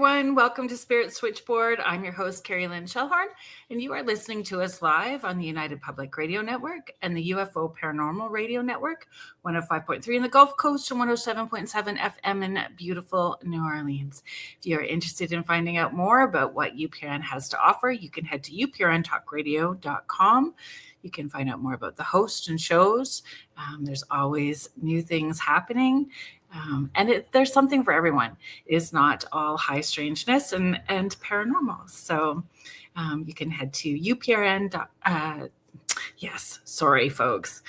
everyone. Welcome to Spirit Switchboard. I'm your host, Carrie Lynn Shellhorn, and you are listening to us live on the United Public Radio Network and the UFO Paranormal Radio Network, 105.3 in the Gulf Coast and 107.7 FM in beautiful New Orleans. If you are interested in finding out more about what UPRN has to offer, you can head to uprntalkradio.com. You can find out more about the host and shows. There's always new things happening. And there's something for everyone. It is not all high strangeness and paranormal. So you can head to UPRN. Yes, sorry, folks.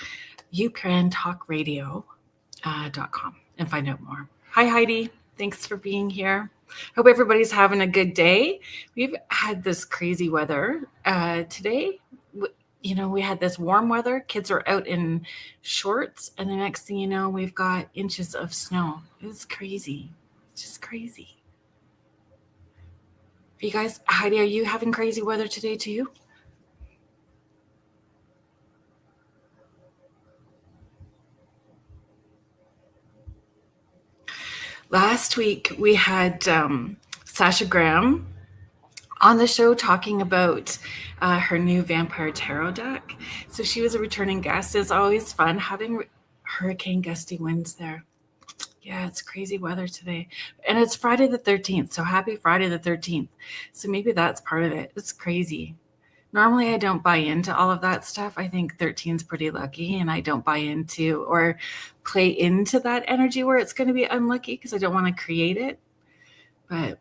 UPRNtalkradio.com and find out more. Hi, Heidi. Thanks for being here. Hope everybody's having a good day. We've had this crazy weather today. We had this warm weather. Kids are out in shorts. And the next thing you know, we've got inches of snow. It was crazy. Just crazy. You guys, Heidi, are you having crazy weather today too? Last week, we had Sasha Graham on the show talking about her new Vampire Tarot deck. So she was a returning guest. It's always fun having hurricane gusty winds there. Yeah, it's crazy weather today. And it's Friday the 13th. So happy Friday the 13th. So maybe that's part of it. It's crazy. Normally, I don't buy into all of that stuff. I think 13 is pretty lucky, and I don't buy into or play into that energy where it's going to be unlucky because I don't want to create it. But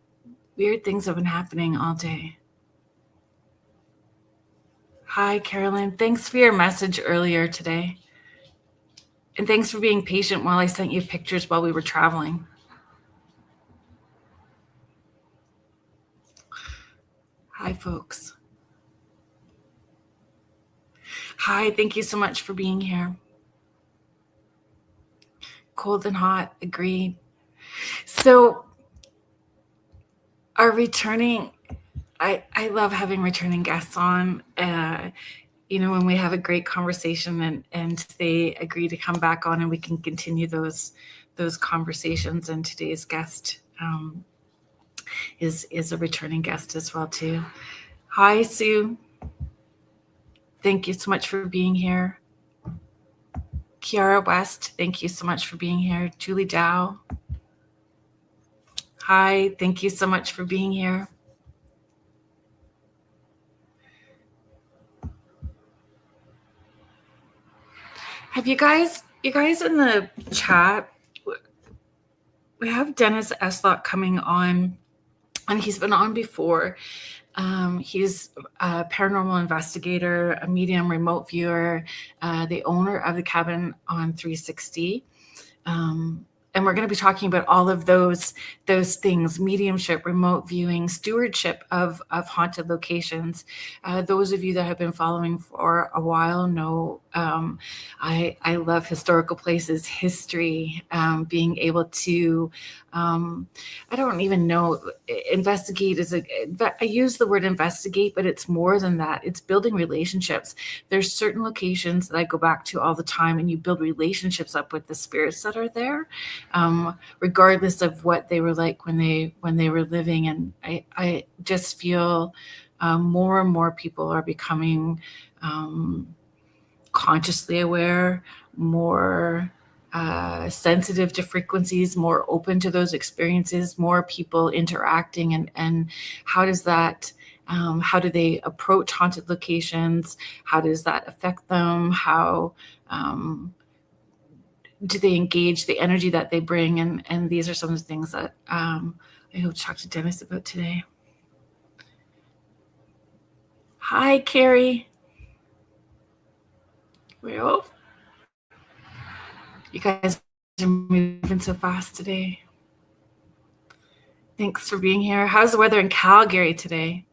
weird things have been happening all day. Hi, Carolyn. Thanks for your message earlier today. And thanks for being patient while I sent you pictures while we were traveling. Hi, folks. Hi, thank you so much for being here. Cold and hot, agreed. So our returning, I love having returning guests on, when we have a great conversation and they agree to come back on and we can continue those conversations. And today's guest is a returning guest as well too. Hi, Sue. Thank you so much for being here. Kiara West, thank you so much for being here. Julie Dow. Hi, thank you so much for being here. Have you guys in the chat, we have Dennis Estlock coming on, and he's been on before. He's a paranormal investigator, a medium, remote viewer, the owner of the cabin on 360. And we're going to be talking about all of those things: mediumship, remote viewing, stewardship of haunted locations. Those of you that have been following for a while know I love historical places, history, being able to, I don't even know, investigate I use the word investigate, but it's more than that. It's building relationships. There's certain locations that I go back to all the time, and you build relationships up with the spirits that are there. Regardless of what they were like when they were living. And I just feel more and more people are becoming consciously aware, more sensitive to frequencies, more open to those experiences, more people interacting. And how does that, how do they approach haunted locations? How does that affect them? How do they engage the energy that they bring? And these are some of the things that I hope to talk to Dennis about today. Hi, Carrie. Well, you guys are moving so fast today. Thanks for being here. How's the weather in Calgary today?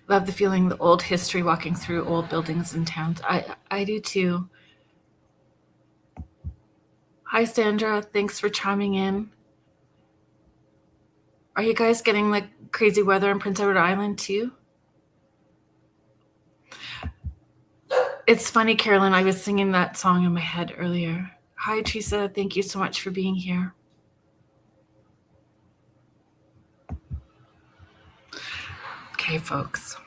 Love the feeling, the old history, walking through old buildings and towns. I do too. Hi, Sandra. Thanks for chiming in. Are you guys getting like crazy weather in Prince Edward Island too? It's funny, Carolyn, I was singing that song in my head earlier. Hi, Teresa. Thank you so much for being here. Okay, folks.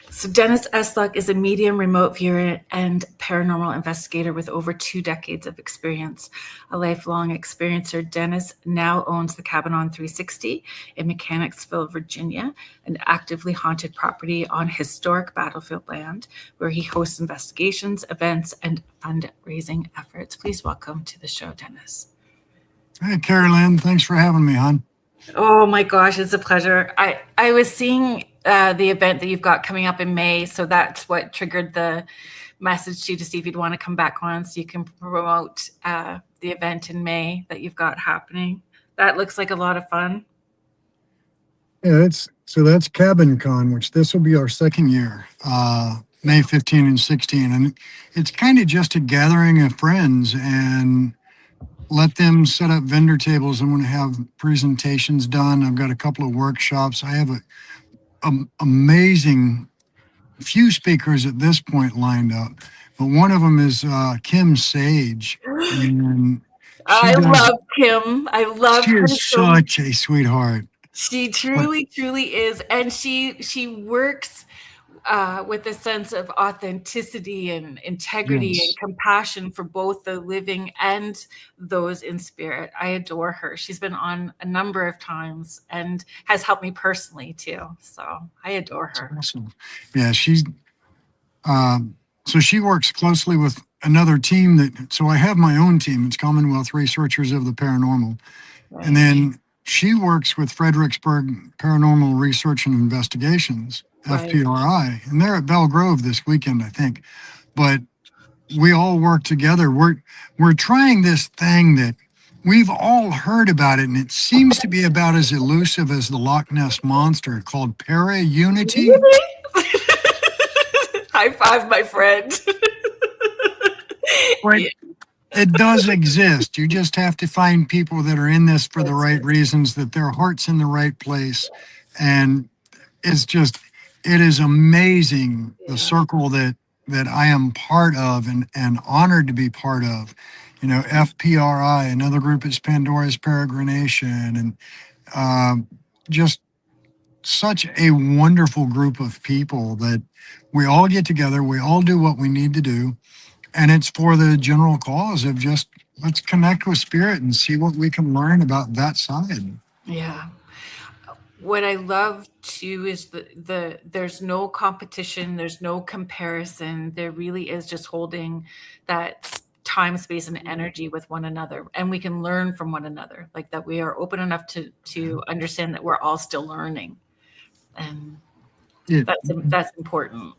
So Dennis Estlock is a medium, remote viewer, and paranormal investigator with over 2 decades of experience. A lifelong experiencer, Dennis now owns the Cabin on 360 in Mechanicsville, Virginia, an actively haunted property on historic battlefield land where he hosts investigations, events, and fundraising efforts. Please welcome to the show, Dennis. Hey, Carolyn. Thanks for having me, hon. Oh my gosh, it's a pleasure. I was seeing the event that you've got coming up in May, so that's what triggered the message to you to see if you'd want to come back on so you can promote the event in May that you've got happening. That looks like a lot of fun. Yeah, that's Cabin Con, which this will be our second year, May 15 and 16. And it's kind of just a gathering of friends and let them set up vendor tables. I'm going to have presentations done. I've got a couple of workshops. I have a amazing few speakers at this point lined up, but one of them is Kim Sage. And I love Kim. I love she her is so much. such a sweetheart. She truly, truly is. And she works with a sense of authenticity and integrity Yes. and compassion for both the living and those in spirit. I adore her. She's been on a number of times and has helped me personally too. So I adore her. That's awesome. Yeah, she's so she works closely with another team so I have my own team. It's Commonwealth Researchers of the Paranormal. Right. And then she works with Fredericksburg Paranormal Research and Investigations, Right. FPRI, and they're at Bell Grove this weekend, I think. But we all work together. We're trying this thing that we've all heard about it, and it seems to be about as elusive as the Loch Ness Monster, called para-unity. High five, my friend. Right. It does exist. You just have to find people that are in this for the right reasons, that their heart's in the right place. And it is amazing, the circle that I am part of and honored to be part of. You know, FPRI, another group is Pandora's Peregrination, and just such a wonderful group of people that we all get together, we all do what we need to do, and it's for the general cause of just let's connect with spirit and see what we can learn about that side. Yeah. What I love too is the there's no competition, there's no comparison. There really is just holding that time, space, and energy with one another, and we can learn from one another. Like that, we are open enough to understand that we're all still learning, and that's important.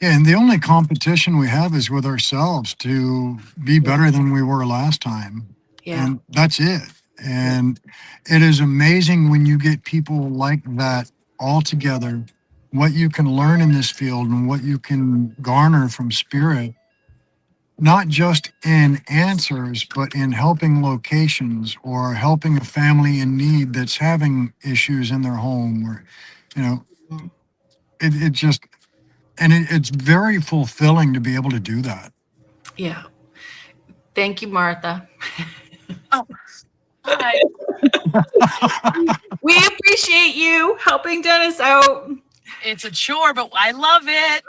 Yeah, and the only competition we have is with ourselves to be better than we were last time. Yeah. And that's it. And it is amazing when you get people like that all together, what you can learn in this field and what you can garner from spirit, not just in answers, but in helping locations or helping a family in need that's having issues in their home, or, you know, it just, and it's very fulfilling to be able to do that. Yeah. Thank you, Martha. Oh, hi. We appreciate you helping Dennis out. It's a chore, but I love it.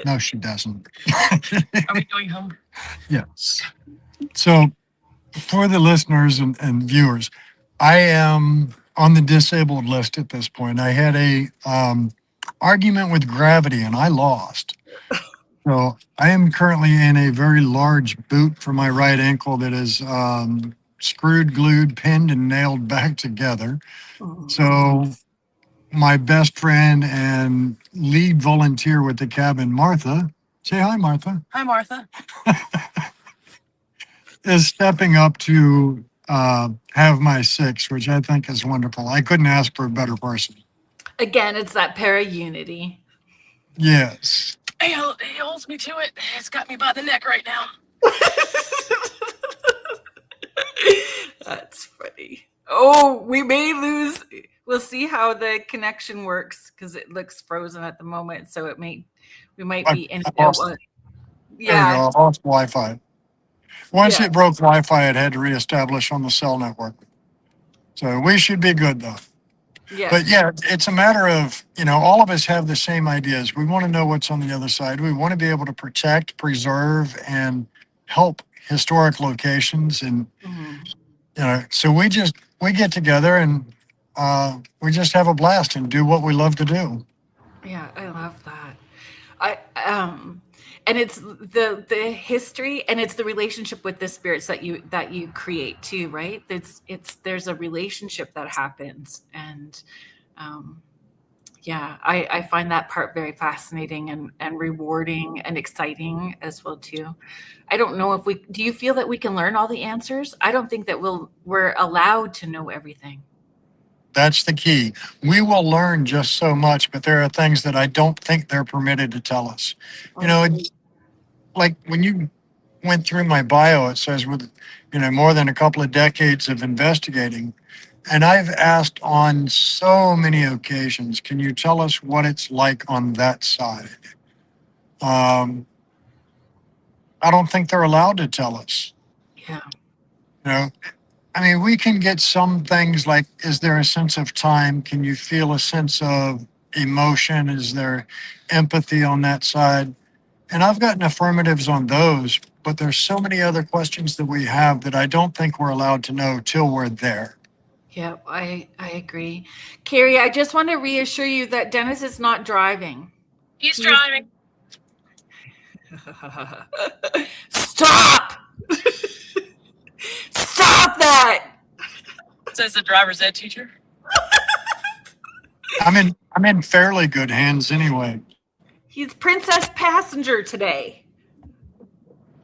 No, she doesn't. Are we going home? Yes. So for the listeners and viewers, I am on the disabled list at this point. I had a argument with gravity and I lost. So I am currently in a very large boot for my right ankle that is screwed, glued, pinned, and nailed back together. So my best friend and lead volunteer with the cabin, Martha, say hi, Martha. Hi, Martha. Is stepping up to have my 6, which I think is wonderful. I couldn't ask for a better person. Again, it's that para-unity. Yes. He holds me to it. It's got me by the neck right now. That's funny. Oh, we may lose. We'll see how the connection works because it looks frozen at the moment. So we might I, be in I and out. lost, there we go. Yeah, I lost Wi-Fi. Once yeah, it broke Wi-Fi, it had to reestablish on the cell network. So we should be good though. yeah. But yeah, it's a matter of, all of us have the same ideas. We want to know what's on the other side. We want to be able to protect, preserve, and help historic locations. And, Mhm. so we get together and we just have a blast and do what we love to do. Yeah, I love that. I and it's the history and it's the relationship with the spirits that you create too, right? It's there's a relationship that happens, and um yeah, I find that part very fascinating and rewarding and exciting as well too. I don't know if we do you feel that we can learn all the answers? I don't think that we're allowed to know everything. That's the key. We will learn just so much, but there are things that I don't think they're permitted to tell us. Okay. Like when you went through my bio, it says with, more than a couple of decades of investigating. And I've asked on so many occasions, can you tell us what it's like on that side? Um, I don't think they're allowed to tell us. Yeah. You know, I mean, we can get some things like, is there a sense of time? Can you feel a sense of emotion? Is there empathy on that side? And I've gotten affirmatives on those, but there's so many other questions that we have that I don't think we're allowed to know till we're there. Yeah, I agree. Carrie, I just want to reassure you that Dennis is not driving. He's He is- driving. Stop! Stop that! Says the driver's ed teacher. I'm in fairly good hands anyway. He's princess passenger today.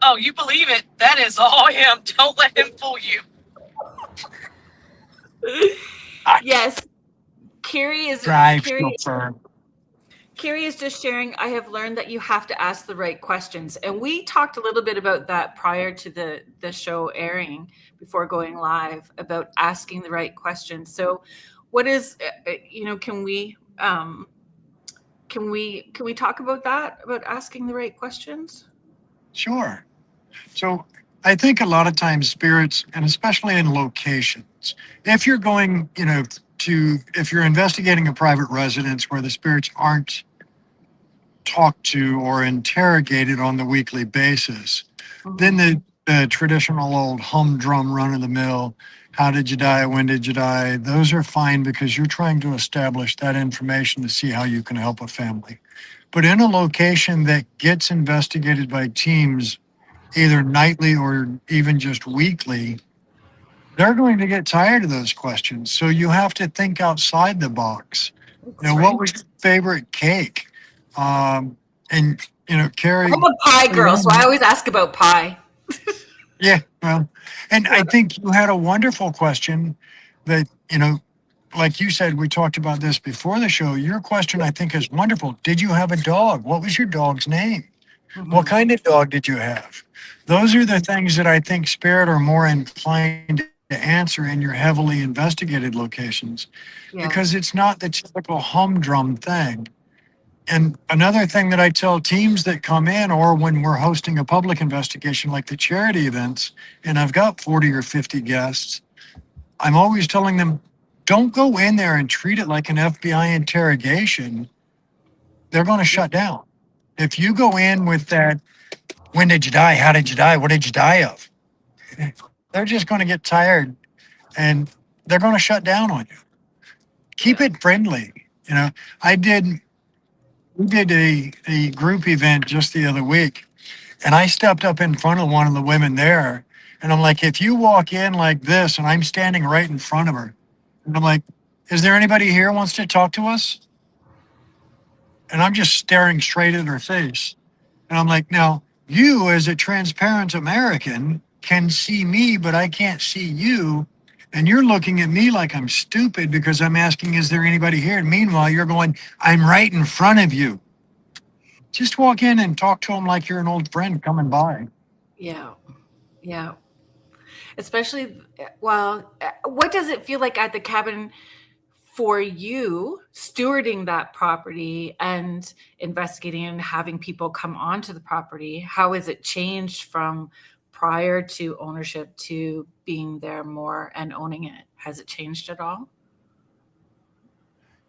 Oh, you believe it? That is all him. Don't let him fool you. Yes, Carrie is Drive Carrie, chauffeur. Carrie is just sharing. I have learned that you have to ask the right questions, and we talked a little bit about that prior to the show airing, before going live, about asking the right questions. So, what is can we talk about that, about asking the right questions? Sure. So I think a lot of times spirits, and especially in locations, if you're going, if you're investigating a private residence where the spirits aren't talked to or interrogated on the weekly basis, then the traditional old humdrum run of the mill, how did you die? When did you die? Those are fine because you're trying to establish that information to see how you can help a family. But in a location that gets investigated by teams, either nightly or even just weekly, they're going to get tired of those questions. So you have to think outside the box. That's right. What was your favorite cake? Um, and Carrie. I'm a pie girl, so I always ask about pie. Yeah, well, and I think you had a wonderful question that, like you said, we talked about this before the show. Your question, I think, is wonderful. Did you have a dog? What was your dog's name? What kind of dog did you have? Those are the things that I think spirit are more inclined to answer in your heavily investigated locations, Yeah. because it's not the typical humdrum thing. And another thing that I tell teams that come in, or when we're hosting a public investigation like the charity events, and I've got 40 or 50 guests, I'm always telling them, don't go in there and treat it like an FBI interrogation. They're going to shut down. If you go in with that, when did you die? How did you die? What did you die of? They're just going to get tired and they're going to shut down on you. Keep it friendly. I did we did a group event just the other week, and I stepped up in front of one of the women there, and I'm like, if you walk in like this, and I'm standing right in front of her, and I'm like, is there anybody here who wants to talk to us? And I'm just staring straight at her face. And I'm like, now, you as a transparent American can see me, but I can't see you. And you're looking at me like I'm stupid because I'm asking, is there anybody here? And meanwhile, you're going, I'm right in front of you. Just walk in and talk to them like you're an old friend coming by. Yeah. Yeah. especially, well, what does it feel like at the cabin for you stewarding that property and investigating and having people come onto the property? How has it changed from prior to ownership to being there more and owning it? Has it changed at all?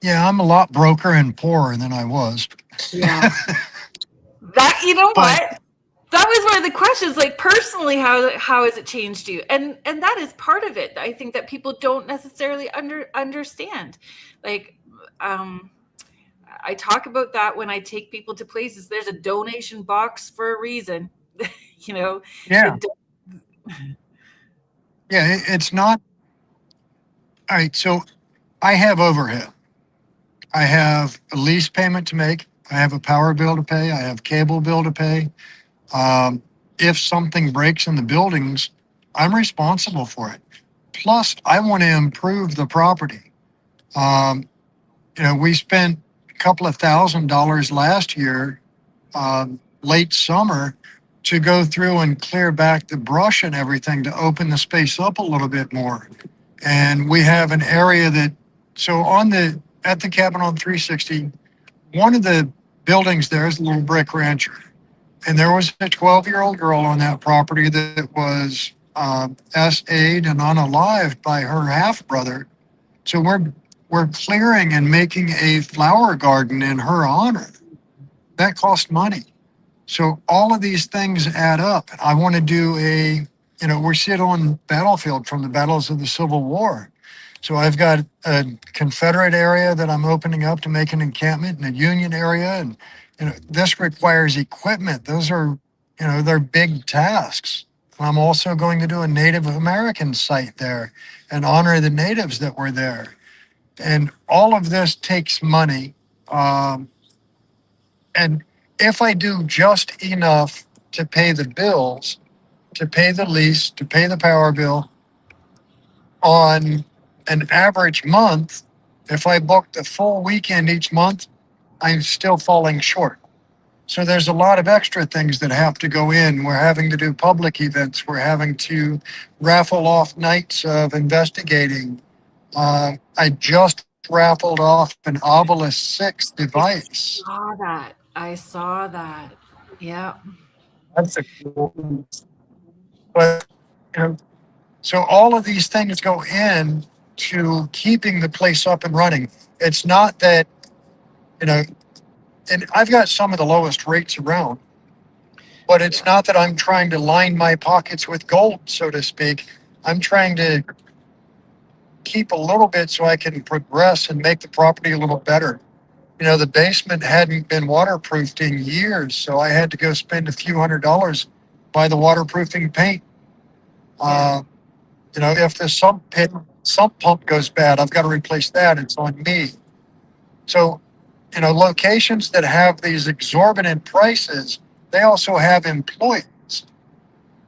Yeah, I'm a lot broker and poorer than I was. Yeah. That, you know But what? That was one of the questions, like personally, how has it changed you? And that is part of it. I think that people don't necessarily understand. Like, I talk about that when I take people to places. There's a donation box for a reason. You know, yeah, the yeah, it's not. All right, so I have overhead. I have a lease payment to make. I have a power bill to pay. I have cable bill to pay. Um, if something breaks in the buildings, I'm responsible for it. Plus, I want to improve the property. Um, we spent a couple of $1,000s last year, late summer, to go through and clear back the brush and everything to open the space up a little bit more. And we have an area that, so at the cabin on 360, one of the buildings there is a little brick rancher. And there was a 12-year-old girl on that property that was SA'd and unalived by her half brother. So we're clearing and making a flower garden in her honor. That cost money. So all of these things add up. I want to do we're sit on battlefield from the battles of the Civil War. So I've got a Confederate area that I'm opening up to make an encampment, and a Union area. And, this requires equipment. Those are, they're big tasks. I'm also going to do a Native American site there and honor the natives that were there. And all of this takes money. And if I do just enough to pay the bills, to pay the lease, to pay the power bill on an average month, if I book the full weekend each month, I'm still falling short. So there's a lot of extra things that have to go in. We're having to do public events. We're having to raffle off nights of investigating. I just raffled off an Obelisk 6 device. I saw that. Yeah. That's a cool. But so all of these things go in to keeping the place up and running. It's not that, and I've got some of the lowest rates around, but it's not that I'm trying to line my pockets with gold, so to speak. I'm trying to keep a little bit so I can progress and make the property a little better. The basement hadn't been waterproofed in years, so I had to go spend a few $100s buy the waterproofing paint. If the sump pump goes bad, I've got to replace that. It's on me. So, locations that have these exorbitant prices, they also have employees.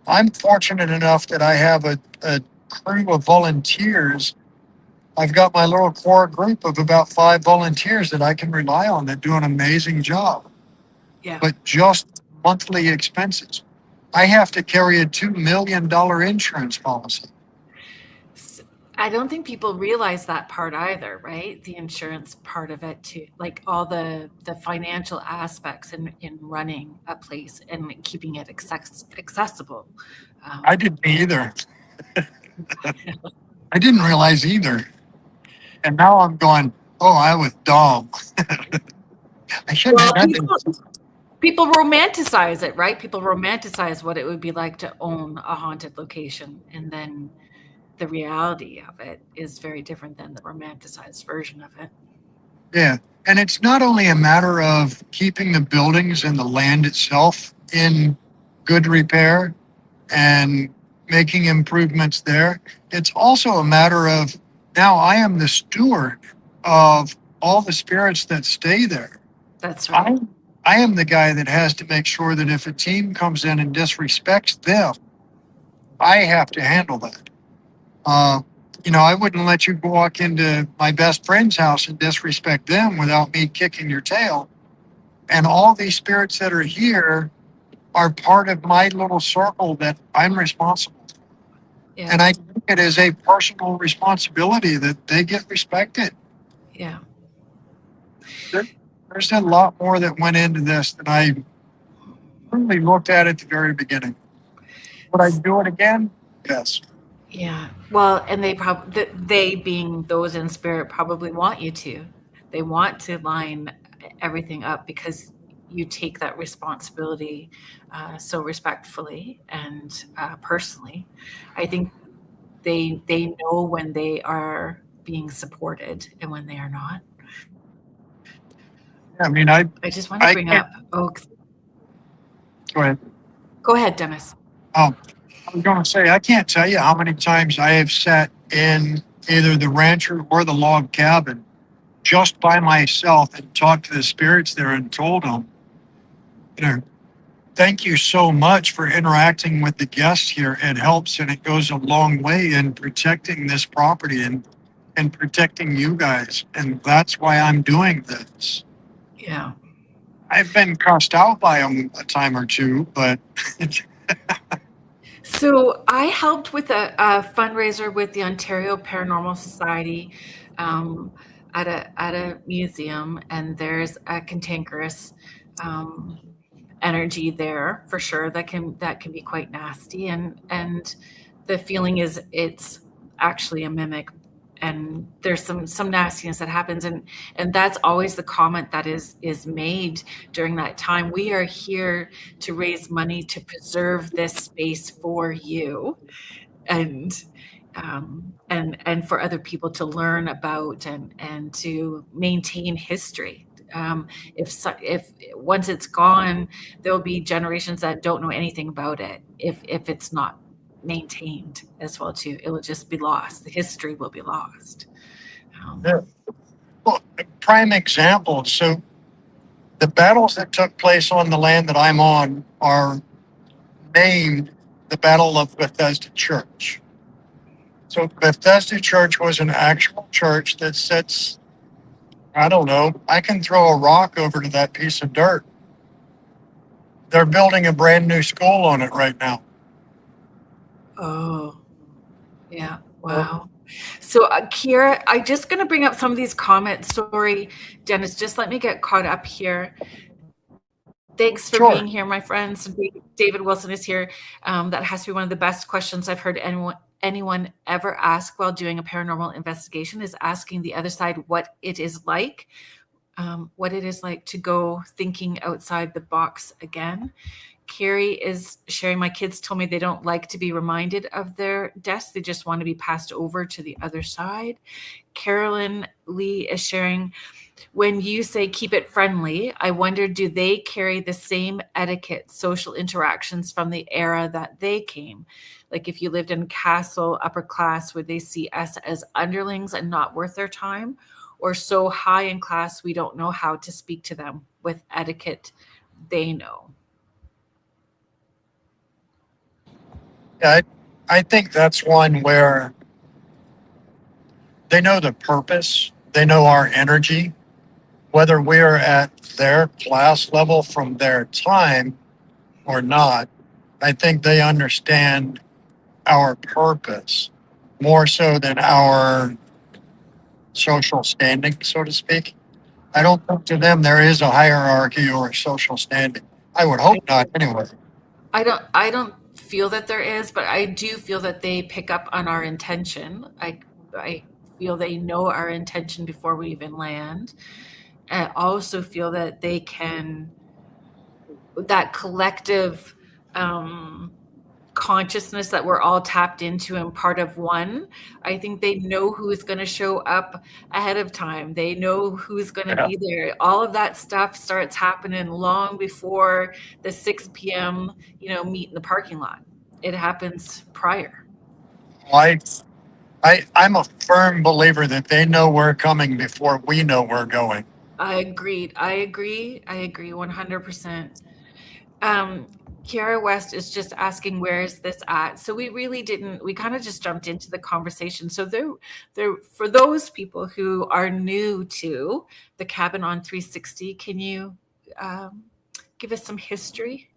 I'm fortunate enough that I have a crew of volunteers. I've got my little core group of about 5 volunteers that I can rely on that do an amazing job. Yeah. But just monthly expenses. I have to carry a $2 million insurance policy. I don't think people realize that part either, right? The insurance part of it too, like all the financial aspects in running a place and keeping it accessible. I didn't either. I didn't realize either. And now I'm going, oh, I was dumb. I shouldn't have done it. People romanticize it, right? People romanticize what it would be like to own a haunted location, and then the reality of it is very different than the romanticized version of it. Yeah. And it's not only a matter of keeping the buildings and the land itself in good repair and making improvements there. It's also a matter of now I am the steward of all the spirits that stay there. That's right. I am the guy that has to make sure that if a team comes in and disrespects them, I have to handle that. I wouldn't let you walk into my best friend's house and disrespect them without me kicking your tail. And all these spirits that are here are part of my little circle that I'm responsible for. Yeah. And I think it is a personal responsibility that they get respected. Yeah. There's a lot more that went into this than I really looked at the very beginning. Would I do it again? Yes. Yeah. Well, and they being those in spirit probably want you to. They want to line everything up because you take that responsibility so respectfully and personally. I think they know when they are being supported and when they are not. I mean, I just want to bring can't. up. Go ahead. Go ahead, Dennis. I was going to say, I can't tell you how many times I have sat in either the rancher or the log cabin just by myself and talked to the spirits there and told them, you know, thank you so much for interacting with the guests here. It helps and it goes a long way in protecting this property and protecting you guys. And that's why I'm doing this. Yeah. I've been cussed out by them a time or two, but So I helped with a fundraiser with the Ontario Paranormal Society at a museum, and there's a cantankerous energy there for sure that can be quite nasty, and the feeling is it's actually a mimic, and there's some nastiness that happens, and that's always the comment that is made during that time. We are here to raise money to preserve this space for you, and for other people to learn about and to maintain history. If once it's gone, there'll be generations that don't know anything about it. If it's not maintained as well too, it will just be lost. The history will be lost. well, prime example. So the battles that took place on the land that I'm on are named the Battle of Bethesda Church. So Bethesda Church was an actual church that sits, I don't know, I can throw a rock over to that piece of dirt. They're building a brand new school on it right now. Oh, yeah. Wow. So, Kira, I'm just going to bring up some of these comments. Sorry, Dennis, just let me get caught up here. Thanks for being here, my friends. David Wilson is here. That has to be one of the best questions I've heard anyone ever ask while doing a paranormal investigation, is asking the other side what it is like to go thinking outside the box again. Carrie is sharing, my kids told me they don't like to be reminded of their deaths. They just want to be passed over to the other side. Carolyn Lee is sharing, when you say keep it friendly, I wonder, do they carry the same etiquette, social interactions from the era that they came? Like if you lived in castle, upper class, would they see us as underlings and not worth their time? Or so high in class, we don't know how to speak to them with etiquette they know? Yeah, I think that's one where they know the purpose, they know our energy, whether we're at their class level from their time or not. I think they understand our purpose more so than our social standing, so to speak. I don't think to them there is a hierarchy or a social standing. I would hope not, anyway. I don't feel that there is, but I do feel that they pick up on our intention. I feel they know our intention before we even land. And I also feel that they can, that collective consciousness that we're all tapped into and part of one. I think they know who's going to show up ahead of time. They know who's going to be there. All of that stuff starts happening long before the 6 p.m. Meet in the parking lot. It happens prior. I'm a firm believer that they know we're coming before we know we're going. I agree 100%. Kiara West is just asking, where is this at? So we kind of just jumped into the conversation. So there, for those people who are new to the Cabin on 360, can you give us some history?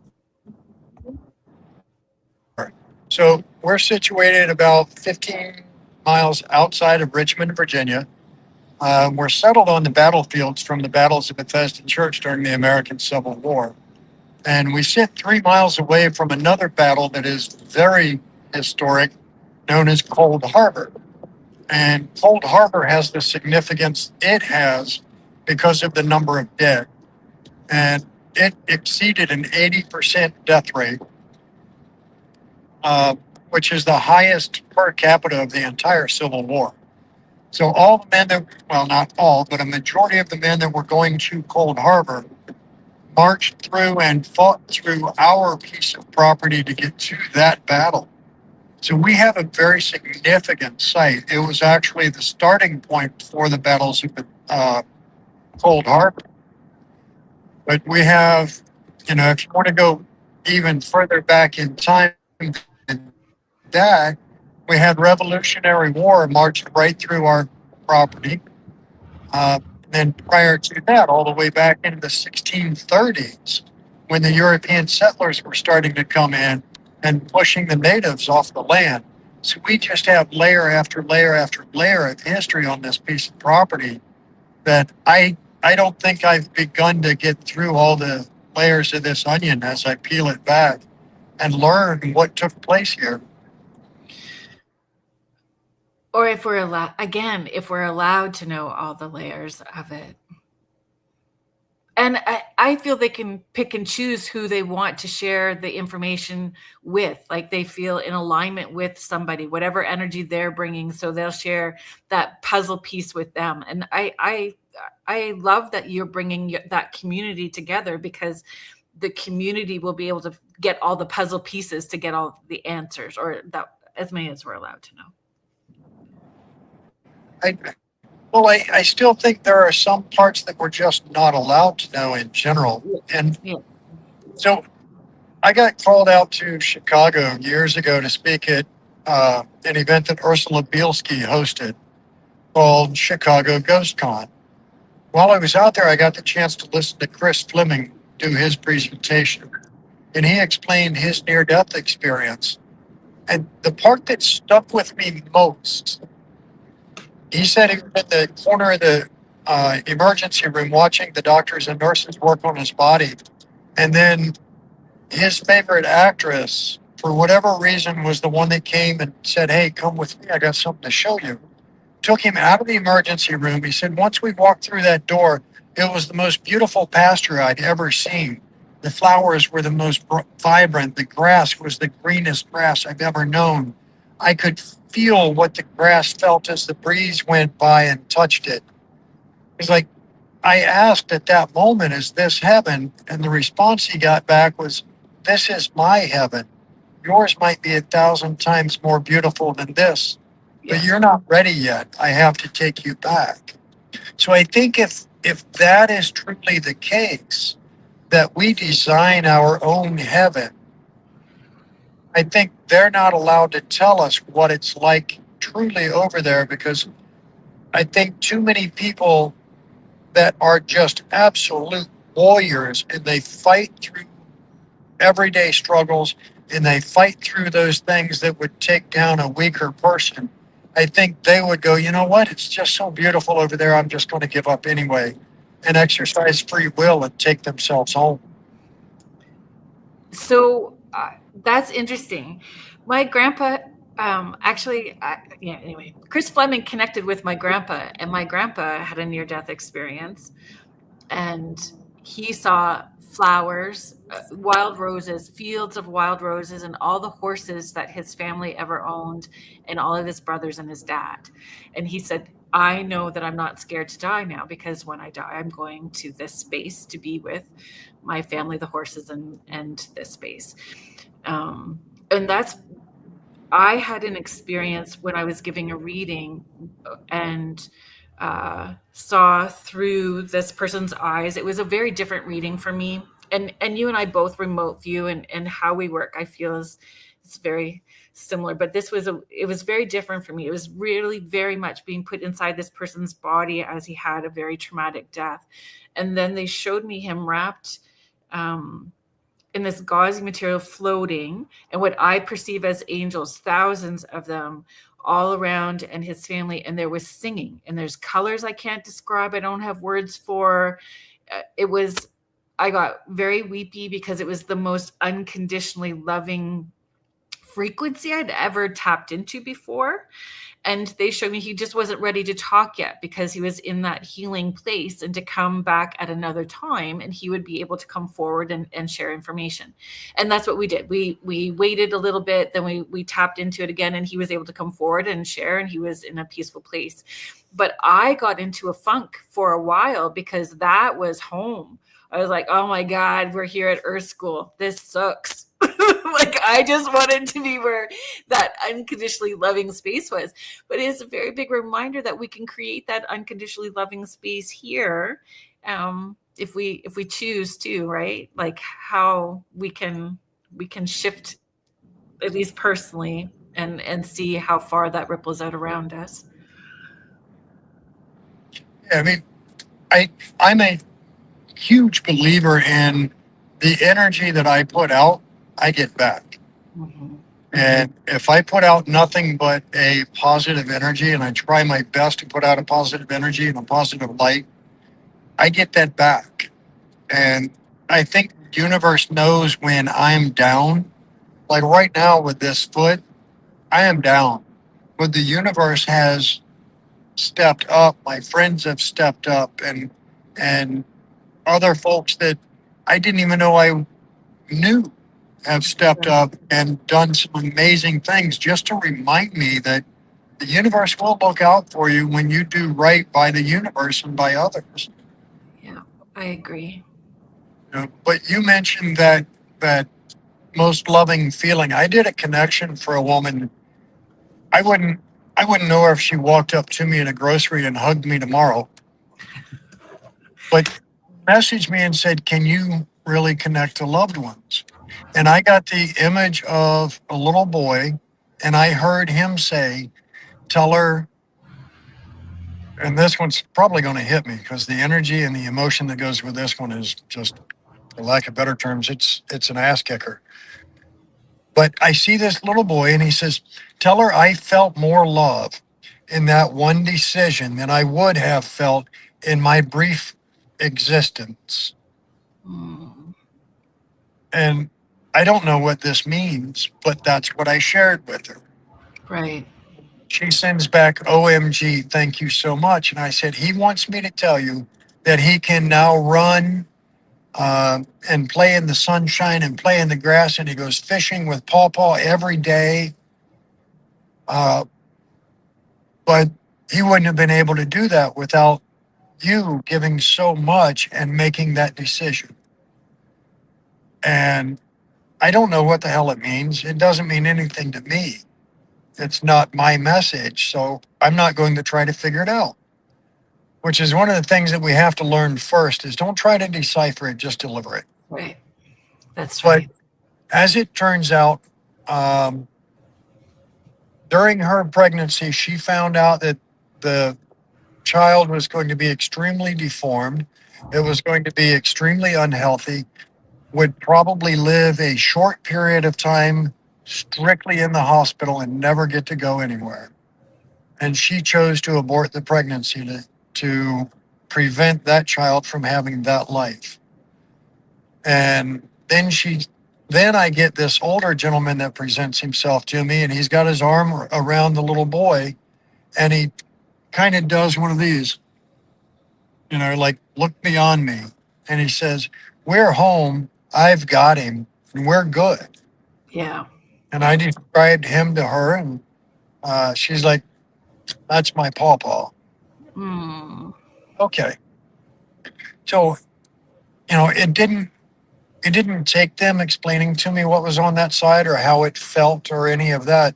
So we're situated about 15 miles outside of Richmond, Virginia. We're settled on the battlefields from the battles of Bethesda Church during the American Civil War. And we sit 3 miles away from another battle that is very historic, known as Cold Harbor. And Cold Harbor has the significance it has because of the number of dead. And it exceeded an 80% death rate, which is the highest per capita of the entire Civil War. So all the men that, well, not all, but a majority of the men that were going to Cold Harbor marched through and fought through our piece of property to get to that battle. So we have a very significant site. It was actually the starting point for the battles of Cold Harbor. But we have, if you want to go even further back in time than that, we had Revolutionary War marched right through our property. Then prior to that, all the way back into the 1630s, when the European settlers were starting to come in and pushing the natives off the land. So we just have layer after layer after layer of history on this piece of property that I don't think I've begun to get through all the layers of this onion as I peel it back and learn what took place here. Or if we're allowed to know all the layers of it. And I feel they can pick and choose who they want to share the information with. Like they feel in alignment with somebody, whatever energy they're bringing. So they'll share that puzzle piece with them. And I love that you're bringing that community together, because the community will be able to get all the puzzle pieces to get all the answers, or that as many as we're allowed to know. I still think there are some parts that we're just not allowed to know in general. And so I got called out to Chicago years ago to speak at an event that Ursula Bielski hosted called Chicago Ghost Con. While I was out there, I got the chance to listen to Chris Fleming do his presentation. And he explained his near-death experience. And the part that stuck with me most, he said he was in the corner of the emergency room watching the doctors and nurses work on his body. And then his favorite actress, for whatever reason, was the one that came and said, "Hey, come with me. I got something to show you." Took him out of the emergency room. He said, once we walked through that door, it was the most beautiful pasture I'd ever seen. The flowers were the most vibrant. The grass was the greenest grass I've ever known. I could feel what the grass felt as the breeze went by and touched it. It's like, I asked at that moment, is this heaven? And the response he got back was, this is my heaven. Yours might be 1,000 times more beautiful than this, but you're not ready yet. I have to take you back. So I think if that is truly the case, that we design our own heaven, I think they're not allowed to tell us what it's like truly over there, because I think too many people that are just absolute warriors and they fight through everyday struggles and they fight through those things that would take down a weaker person. I think they would go, you know what? It's just so beautiful over there. I'm just going to give up anyway and exercise free will and take themselves home. So that's interesting. My grandpa, anyway, Chris Fleming connected with my grandpa, and my grandpa had a near-death experience, and he saw flowers, wild roses, fields of wild roses, and all the horses that his family ever owned, and all of his brothers and his dad. And he said, I know that I'm not scared to die now, because when I die, I'm going to this space to be with my family, the horses, and this space. And I had an experience when I was giving a reading and saw through this person's eyes. It was a very different reading for me. And you and I both remote view, and how we work, I feel it's very similar, but it was very different for me. It was really very much being put inside this person's body as he had a very traumatic death. And then they showed me him wrapped this gauzy material floating, and what I perceive as angels, thousands of them all around, and his family, and there was singing, and there's colors I can't describe, I don't have words for. It was, I got very weepy because it was the most unconditionally loving frequency I'd ever tapped into before. And they showed me he just wasn't ready to talk yet because he was in that healing place, and to come back at another time and he would be able to come forward and share information. And that's what we did. We waited a little bit, then we tapped into it again, and he was able to come forward and share, and he was in a peaceful place. But I got into a funk for a while because that was home. I was like, oh my God, we're here at Earth School. This sucks. Like, I just wanted to be where that unconditionally loving space was. But it's a very big reminder that we can create that unconditionally loving space here, if we choose to, right? Like, how we can shift, at least personally, and see how far that ripples out around us. Yeah, I mean, I'm a huge believer in the energy that I put out, I get back. Mm-hmm. And if I put out nothing but a positive energy, and I try my best to put out a positive energy and a positive light, I get that back. And I think the universe knows when I'm down. Like right now with this foot, I am down. But the universe has stepped up. My friends have stepped up, and other folks that I didn't even know I knew have stepped up and done some amazing things just to remind me that the universe will look out for you when you do right by the universe and by others. Yeah, I agree. You know, but you mentioned that most loving feeling. I did a connection for a woman. I wouldn't know her if she walked up to me in a grocery and hugged me tomorrow. But messaged me and said, "Can you really connect to loved ones?" And I got the image of a little boy, and I heard him say, "Tell her," and this one's probably going to hit me because the energy and the emotion that goes with this one is just, for lack of better terms, it's an ass kicker. But I see this little boy, and he says, "Tell her I felt more love in that one decision than I would have felt in my brief existence." Mm. And I don't know what this means, but that's what I shared with her. Right. She sends back, "OMG, thank you so much." And I said, "He wants me to tell you that he can now run and play in the sunshine and play in the grass. And he goes fishing with Paw Paw every day. But he wouldn't have been able to do that without you giving so much and making that decision." And I don't know what the hell it means. It doesn't mean anything to me. It's not my message. So I'm not going to try to figure it out, which is one of the things that we have to learn first is don't try to decipher it, just deliver it. Right. That's But right. as it turns out, during her pregnancy, she found out that the child was going to be extremely deformed. It was going to be extremely unhealthy, would probably live a short period of time strictly in the hospital and never get to go anywhere. And she chose to abort the pregnancy to prevent that child from having that life. And then I get this older gentleman that presents himself to me, and he's got his arm around the little boy, and he kind of does one of these, like, "Look beyond me." And he says, "We're home. I've got him, and we're good." Yeah. And I described him to her, and she's like, "That's my pawpaw." Mm. Okay. So, it didn't take them explaining to me what was on that side or how it felt or any of that.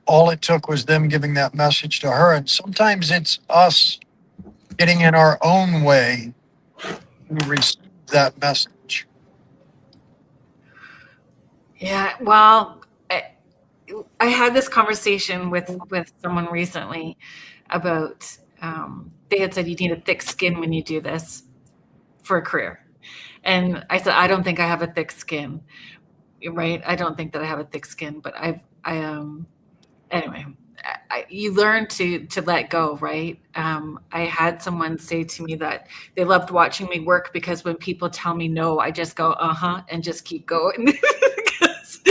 All it took was them giving that message to her. And sometimes it's us getting in our own way to receive that message. Yeah. Well, I had this conversation with someone recently about, they had said you need a thick skin when you do this for a career. And I said, I don't think I have a thick skin, right? I don't think that I have a thick skin, but anyway, you learn to let go, right? I had someone say to me that they loved watching me work because when people tell me no, I just go, and just keep going. Because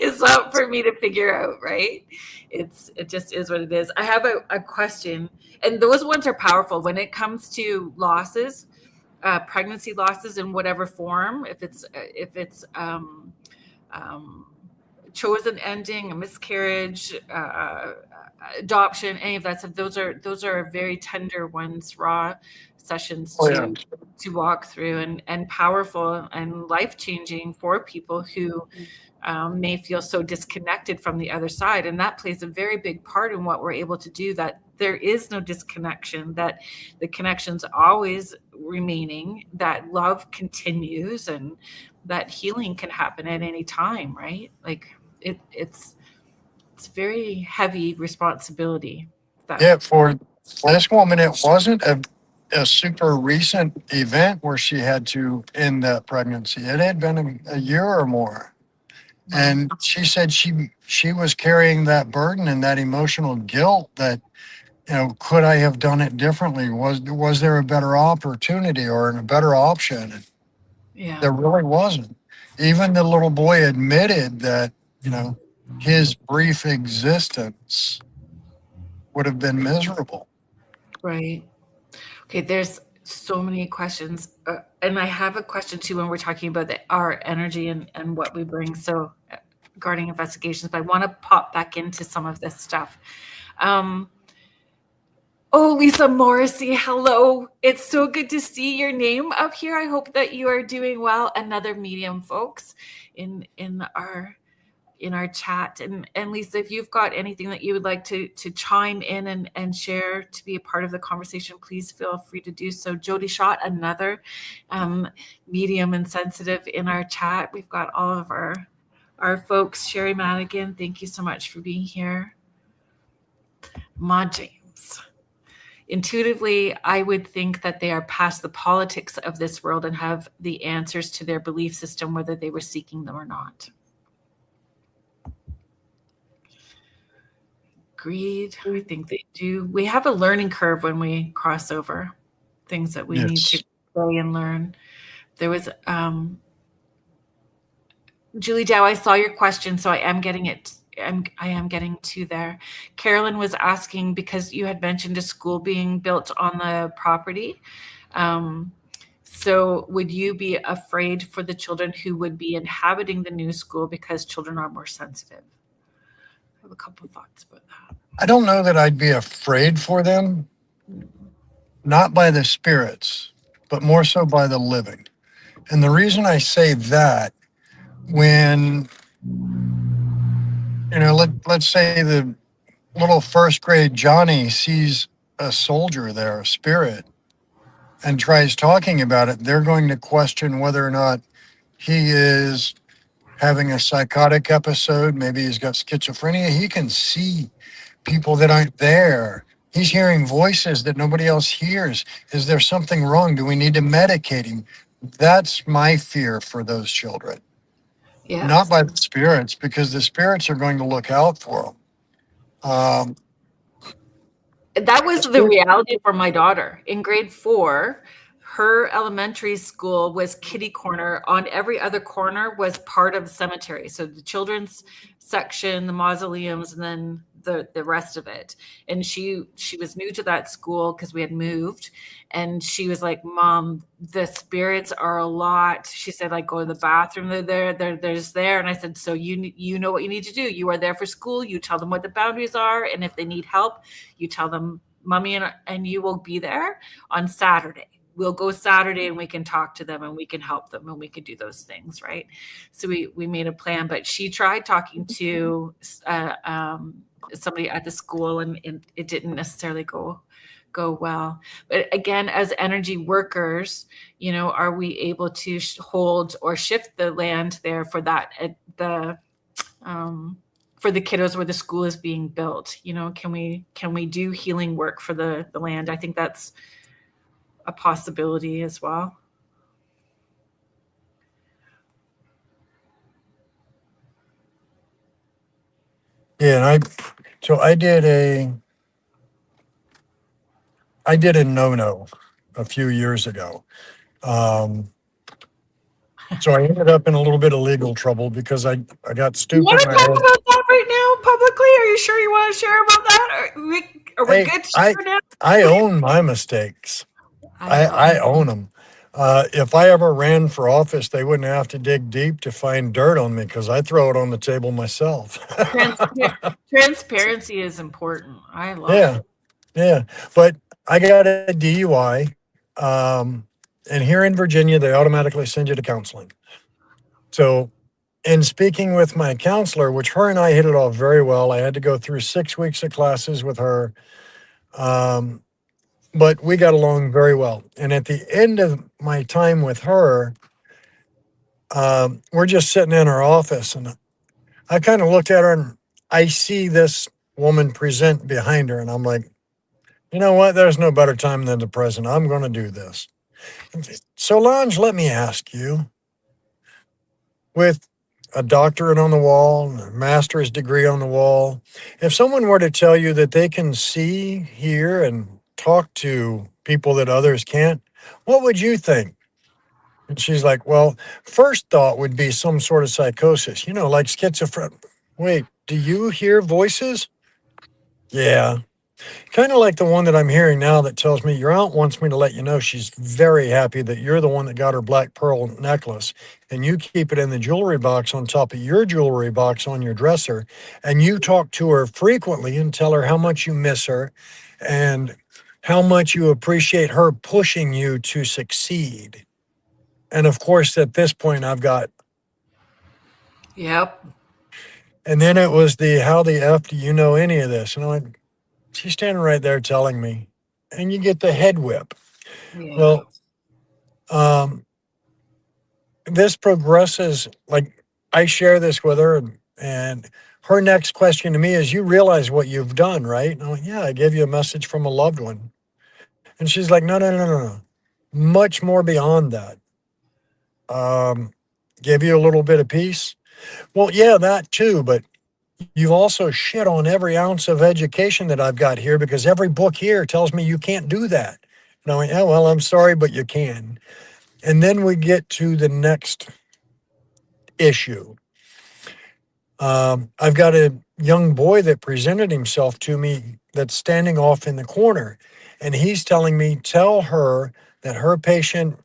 it's not for me to figure out, right? It just is what it is. I have a question, and those ones are powerful when it comes to losses, pregnancy losses in whatever form, if it's chosen ending, a miscarriage, adoption, any of that stuff. Those are very tender ones, raw sessions to walk through, and powerful and life-changing for people who may feel so disconnected from the other side. And that plays a very big part in what we're able to do, that there is no disconnection, that the connection's always remaining, that love continues, and that healing can happen at any time, right? Like it's very heavy responsibility. For this woman, it wasn't a super recent event where she had to end that pregnancy. It had been a year or more. And she said she was carrying that burden and that emotional guilt that, could I have done it differently? Was there a better opportunity or a better option? Yeah. There really wasn't. Even the little boy admitted that, his brief existence would have been miserable. Right. Okay, there's so many questions. And I have a question too when we're talking about our energy and what we bring. So regarding investigations, but I want to pop back into some of this stuff. Lisa Morrissey, hello. It's so good to see your name up here. I hope that you are doing well. Another medium, folks, in our chat. And Lisa, if you've got anything that you would like to chime in and share to be a part of the conversation, please feel free to do so. Jody Schott, another medium and sensitive in our chat. We've got all of our folks. Sherry Madigan, thank you so much for being here. Ma James. Intuitively, I would think that they are past the politics of this world and have the answers to their belief system, whether they were seeking them or not. Agreed. I think they do. We have a learning curve when we cross over, things that we need to play and learn. There was Julie Dow, I saw your question, so I am getting it. I am getting to there. Carolyn was asking, because you had mentioned a school being built on the property. So would you be afraid for the children who would be inhabiting the new school because children are more sensitive? I have a couple of thoughts about that. I don't know that I'd be afraid for them, not by the spirits, but more so by the living. And the reason I say that, when, let's say the little first grade Johnny sees a soldier there, a spirit, and tries talking about it, they're going to question whether or not he is having a psychotic episode. Maybe he's got schizophrenia. He can see people that aren't there. He's hearing voices that nobody else hears. Is there something wrong? Do we need to medicate him? That's my fear for those children. Yes. Not by the spirits, because the spirits are going to look out for them. That was the reality for my daughter. In grade 4, her elementary school was kitty corner. On every other corner was part of the cemetery. So the children's section, the mausoleums, and then the rest of it. And she was new to that school because we had moved. And she was like, Mom, the spirits are a lot. She said, like, go to the bathroom. They're there. And I said, so you know what you need to do. You are there for school. You tell them what the boundaries are. And if they need help, you tell them, Mommy and you will be there on Saturday. We'll go Saturday and we can talk to them and we can help them and we can do those things, right? So we made a plan, but she tried talking to somebody at the school and it didn't necessarily go well. But again, as energy workers, are we able to hold or shift the land there for that for the kiddos where the school is being built? Can we do healing work for the land? I think that's a possibility as well. Yeah, and I did a no-no a few years ago. So I ended up in a little bit of legal trouble because I got You want stupid. to talk about that right now publicly? Are you sure you want to share about that? Are we Hey, good to share now? I own my mistakes. I know. I own them. If I ever ran for office, they wouldn't have to dig deep to find dirt on me because I throw it on the table myself. Transparency is important. I love Yeah, it. yeah. But I got a DUI. And here in Virginia, they automatically send you to counseling. So, in speaking with my counselor, which her and I hit it off very well, I had to go through 6 weeks of classes with her. But we got along very well. And at the end of my time with her, we're just sitting in her office, and I kind of looked at her and I see this woman present behind her, and I'm like, you know what? There's no better time than the present. I'm going to do this. Solange, let me ask you, with a doctorate on the wall, a master's degree on the wall, if someone were to tell you that they can see, hear, and talk to people that others can't, what would you think? And she's like, well, first thought would be some sort of psychosis, like schizophrenia. Wait, do you hear voices? Yeah. Kind of like the one that I'm hearing now that tells me your aunt wants me to let you know she's very happy that you're the one that got her black pearl necklace and you keep it in the jewelry box on top of your jewelry box on your dresser. And you talk to her frequently and tell her how much you miss her and how much you appreciate her pushing you to succeed. And of course, at this point, I've got, Yep. and then it was how the F do you know any of this? And I'm like, she's standing right there telling me, and you get the head whip. Yeah. Well, this progresses, like I share this with her, and her next question to me is, you realize what you've done, right? And I'm like, yeah, I gave you a message from a loved one. And she's like, no, no, no, no, no. Much more beyond that. Give you a little bit of peace. Well, yeah, that too, but you've also shit on every ounce of education that I've got here because every book here tells me you can't do that. And I went, yeah, well, I'm sorry, but you can. And then we get to the next issue. I've got a young boy that presented himself to me that's standing off in the corner. And he's telling me, tell her that her patient,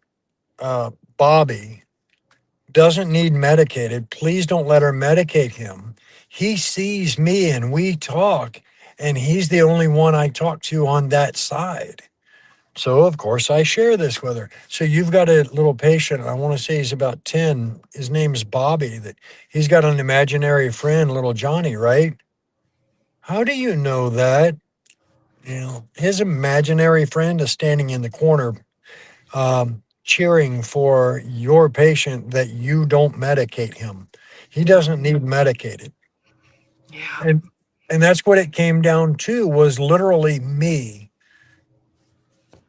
Bobby, doesn't need medicated. Please don't let her medicate him. He sees me and we talk, and he's the only one I talk to on that side. So, of course, I share this with her. So you've got a little patient, I want to say he's about 10. His name's Bobby, that he's got an imaginary friend, little Johnny, right? How do you know that? His imaginary friend is standing in the corner cheering for your patient that you don't medicate him. He doesn't need medicated. Yeah. And that's what it came down to, was literally me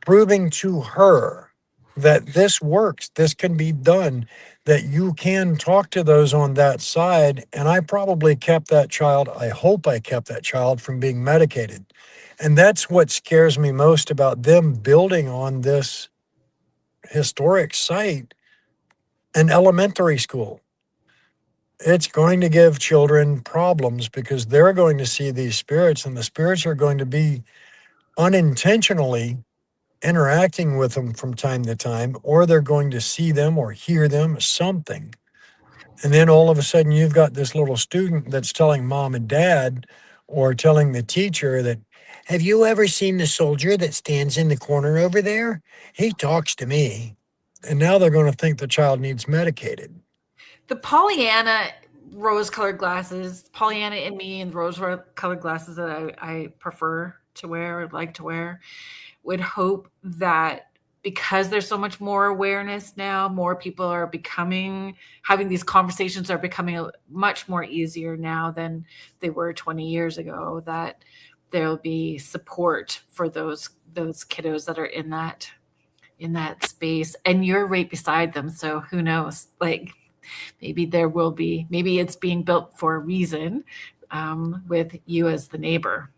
proving to her that this works, this can be done, that you can talk to those on that side. And I probably kept that child, I hope I kept that child from being medicated. And that's what scares me most about them building on this historic site, an elementary school. It's going to give children problems because they're going to see these spirits, and the spirits are going to be unintentionally interacting with them from time to time, or they're going to see them or hear them, something. And then all of a sudden you've got this little student that's telling mom and dad or telling the teacher that, have you ever seen the soldier that stands in the corner over there? He talks to me. And now they're going to think the child needs medicated. The Pollyanna rose-colored glasses, Pollyanna in me and rose-colored glasses that I prefer to wear or like to wear, would hope that because there's so much more awareness now, more people are having these conversations are becoming much more easier now than they were 20 years ago, that there'll be support for those kiddos that are in that in that space, and you're right beside them. So who knows? Like maybe there will be, maybe it's being built for a reason, with you as the neighbor.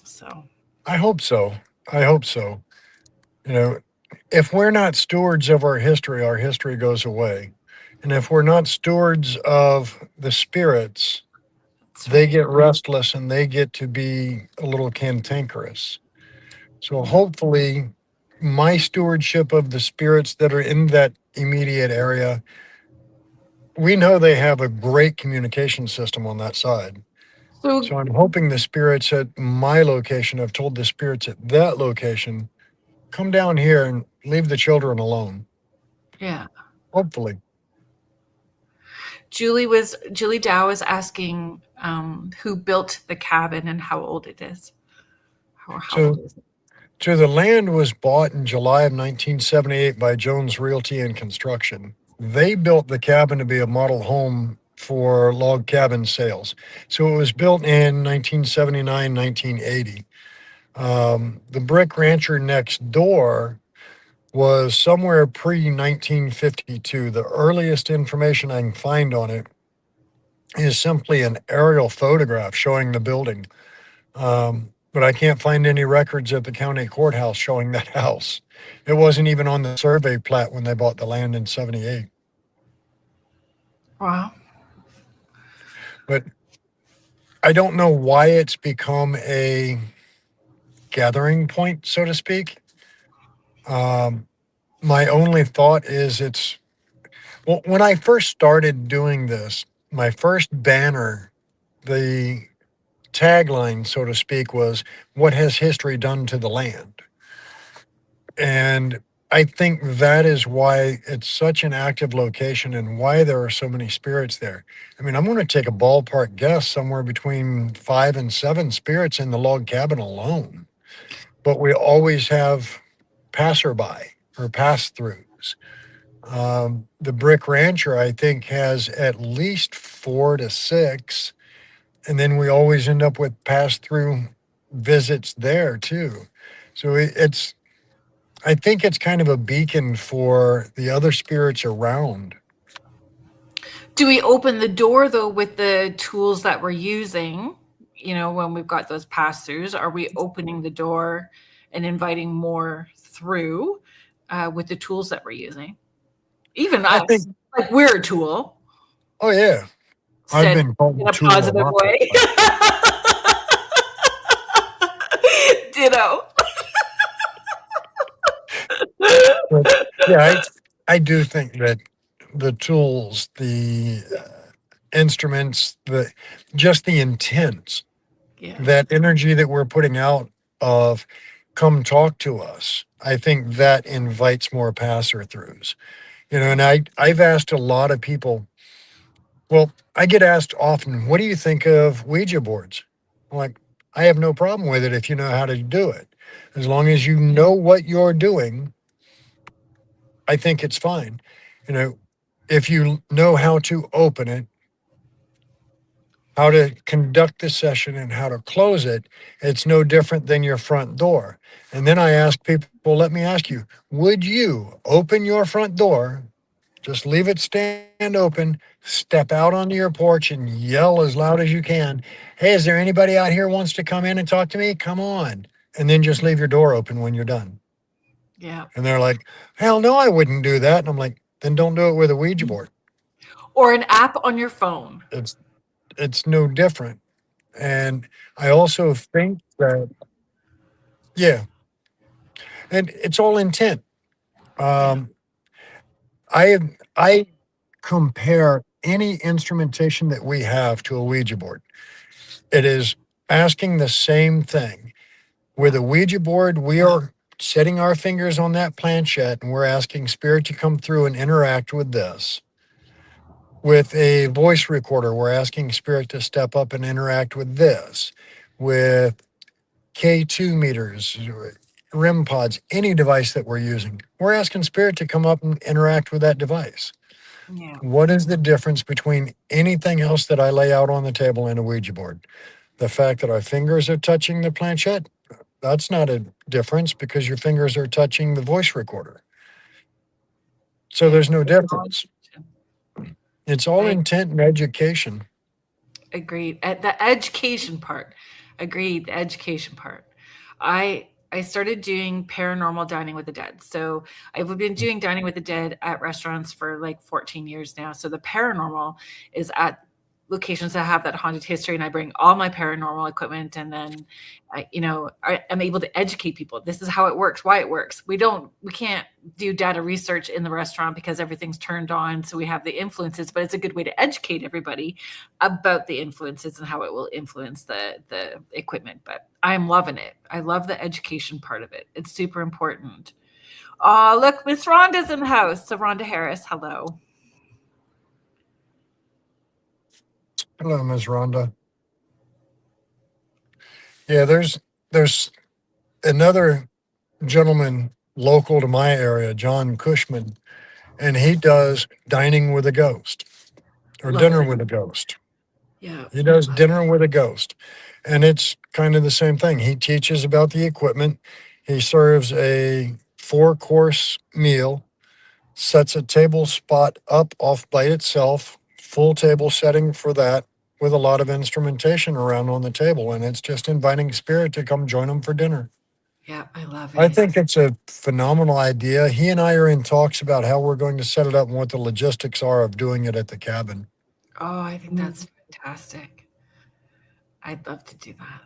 So I hope so. I hope so. You know, if we're not stewards of our history goes away. And if we're not stewards of the spirits, that's they right. get restless and they get to be a little cantankerous. So Yeah. hopefully, my stewardship of the spirits that are in that immediate area, we know they have a great communication system on that side. So So I'm hoping the spirits at my location have told the spirits at that location, come down here and leave the children alone. yeah, Hopefully. Julie Dow was asking, who built the cabin and how old it is, or how old So, is it? so the land was bought in July of 1978 by Jones Realty and Construction. They built the cabin to be a model home for log cabin sales. So it was built in 1979, 1980. The brick rancher next door was somewhere pre 1952. The earliest information I can find on it is simply an aerial photograph showing the building. But I can't find any records at the county courthouse showing that house. It wasn't even on the survey plat when they bought the land in 78. Wow. But I don't know why it's become a gathering point, so to speak. My only thought is well, when I first started doing this, my first banner, the tagline, so to speak, was, "What has history done to the land?" And I think that is why it's such an active location and why there are so many spirits there. I mean, I'm going to take a ballpark guess somewhere between 5 and 7 spirits in the log cabin alone. But we always have passerby or pass throughs. The Brick Rancher, I think, has at least 4 to 6. And then we always end up with pass through visits there too. So I think it's kind of a beacon for the other spirits around. Do we open the door though with the tools that we're using? You know, when we've got those pass throughs, are we opening the door and inviting more through, with the tools that we're using? Even I think, us, like we're a tool, oh yeah, I've said been called in a a tool a positive lot. way. Ditto. But yeah, I do think that the tools, the instruments, just the intents, Yeah. that energy that we're putting out of come talk to us, I think that invites more passer throughs. And I've asked a lot of people, well, I get asked often, what do you think of Ouija boards? I'm like, I have no problem with it if you know how to do it. As long as you know what you're doing, I think it's fine. You know, if you know how to open it, how to conduct the session, and how to close it, it's no different than your front door. And then I ask people, let me ask you, would you open your front door, just leave it stand open, step out onto your porch and yell as loud as you can, hey, is there anybody out here wants to come in and talk to me? Come on. And then just leave your door open when you're done. Yeah. And they're like, hell no, I wouldn't do that. And I'm like, then don't do it with a Ouija board. Or an app on your phone. It's no different. And I also think that, yeah, and it's all intent. Yeah. Um, I compare any instrumentation that we have to a Ouija board. It is asking the same thing. With a Ouija board, we are setting our fingers on that planchette and we're asking spirit to come through and interact with this. With a voice recorder, we're asking spirit to step up and interact with this. With K2 meters, REM pods, any device that we're using, we're asking spirit to come up and interact with that device. Yeah. What is the difference between anything else that I lay out on the table and a Ouija board? The fact that our fingers are touching the planchette, that's not a difference because your fingers are touching the voice recorder. So there's no It's all difference. intention. It's all I intent and education. agreed. At the education part, agreed. The education part. I started doing paranormal dining with the dead. So I've been doing dining with the dead at restaurants for like 14 years now. So the paranormal is at locations that have that haunted history, and I bring all my paranormal equipment, and then I'm able to educate people. This is how it works, why it works. We can't do data research in the restaurant because everything's turned on, so we have the influences, but it's a good way to educate everybody about the influences and how it will influence the equipment. But I'm loving it. I love the education part of it. It's super important. Oh, look, Miss Rhonda's in the house. So Rhonda Harris, hello. Hello, Ms. Rhonda. Yeah, there's another gentleman local to my area, John Cushman, and he does dining with a ghost or Love dinner it. with a ghost. Yeah. He does dinner with a ghost. And it's kind of the same thing. He teaches about the equipment. He serves a 4-course meal, sets a table spot up off by itself, full table setting for that, with a lot of instrumentation around on the table. And it's just inviting spirit to come join them for dinner. Yeah, I love I it. think it's a phenomenal idea. He and I are in talks about how we're going to set it up and what the logistics are of doing it at the cabin. Oh, I think that's fantastic. I'd love to do that.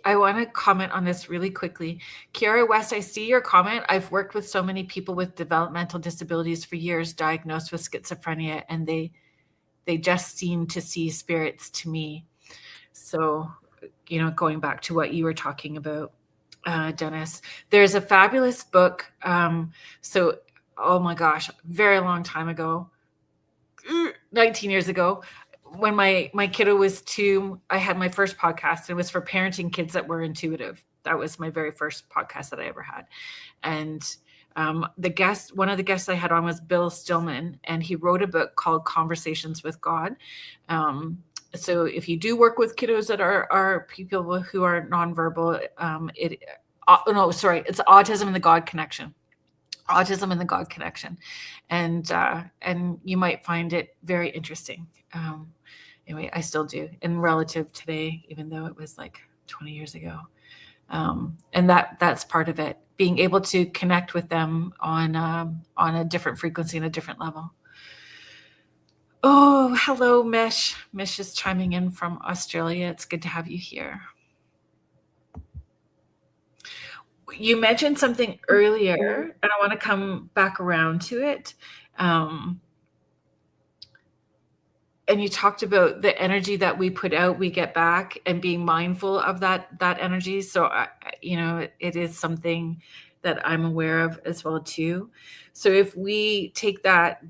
I want to comment on this really quickly. Kiara West, I see your comment. I've worked with so many people with developmental disabilities for years, diagnosed with schizophrenia, and they just seem to see spirits to me. So, going back to what you were talking about, Dennis, there's a fabulous book. Oh my gosh, very long time ago, 19 years ago, when my kiddo was 2, I had my first podcast. It was for parenting kids that were intuitive. That was my very first podcast that I ever had. And one of the guests I had on was Bill Stillman, and he wrote a book called Conversations with God. So if you do work with kiddos that are people who are nonverbal, it's Autism and the God Connection. Autism and the God Connection, and you might find it very interesting. Anyway, I still do in relative today, even though it was like 20 years ago. And that's part of it, being able to connect with them on a different frequency and a different level. Oh, hello, Mish. Mish is chiming in from Australia. It's good to have you here. You mentioned something earlier, and I want to come back around to it. And you talked about the energy that we put out, we get back, and being mindful of that energy. So, it is something that I'm aware of as well too. So if we take that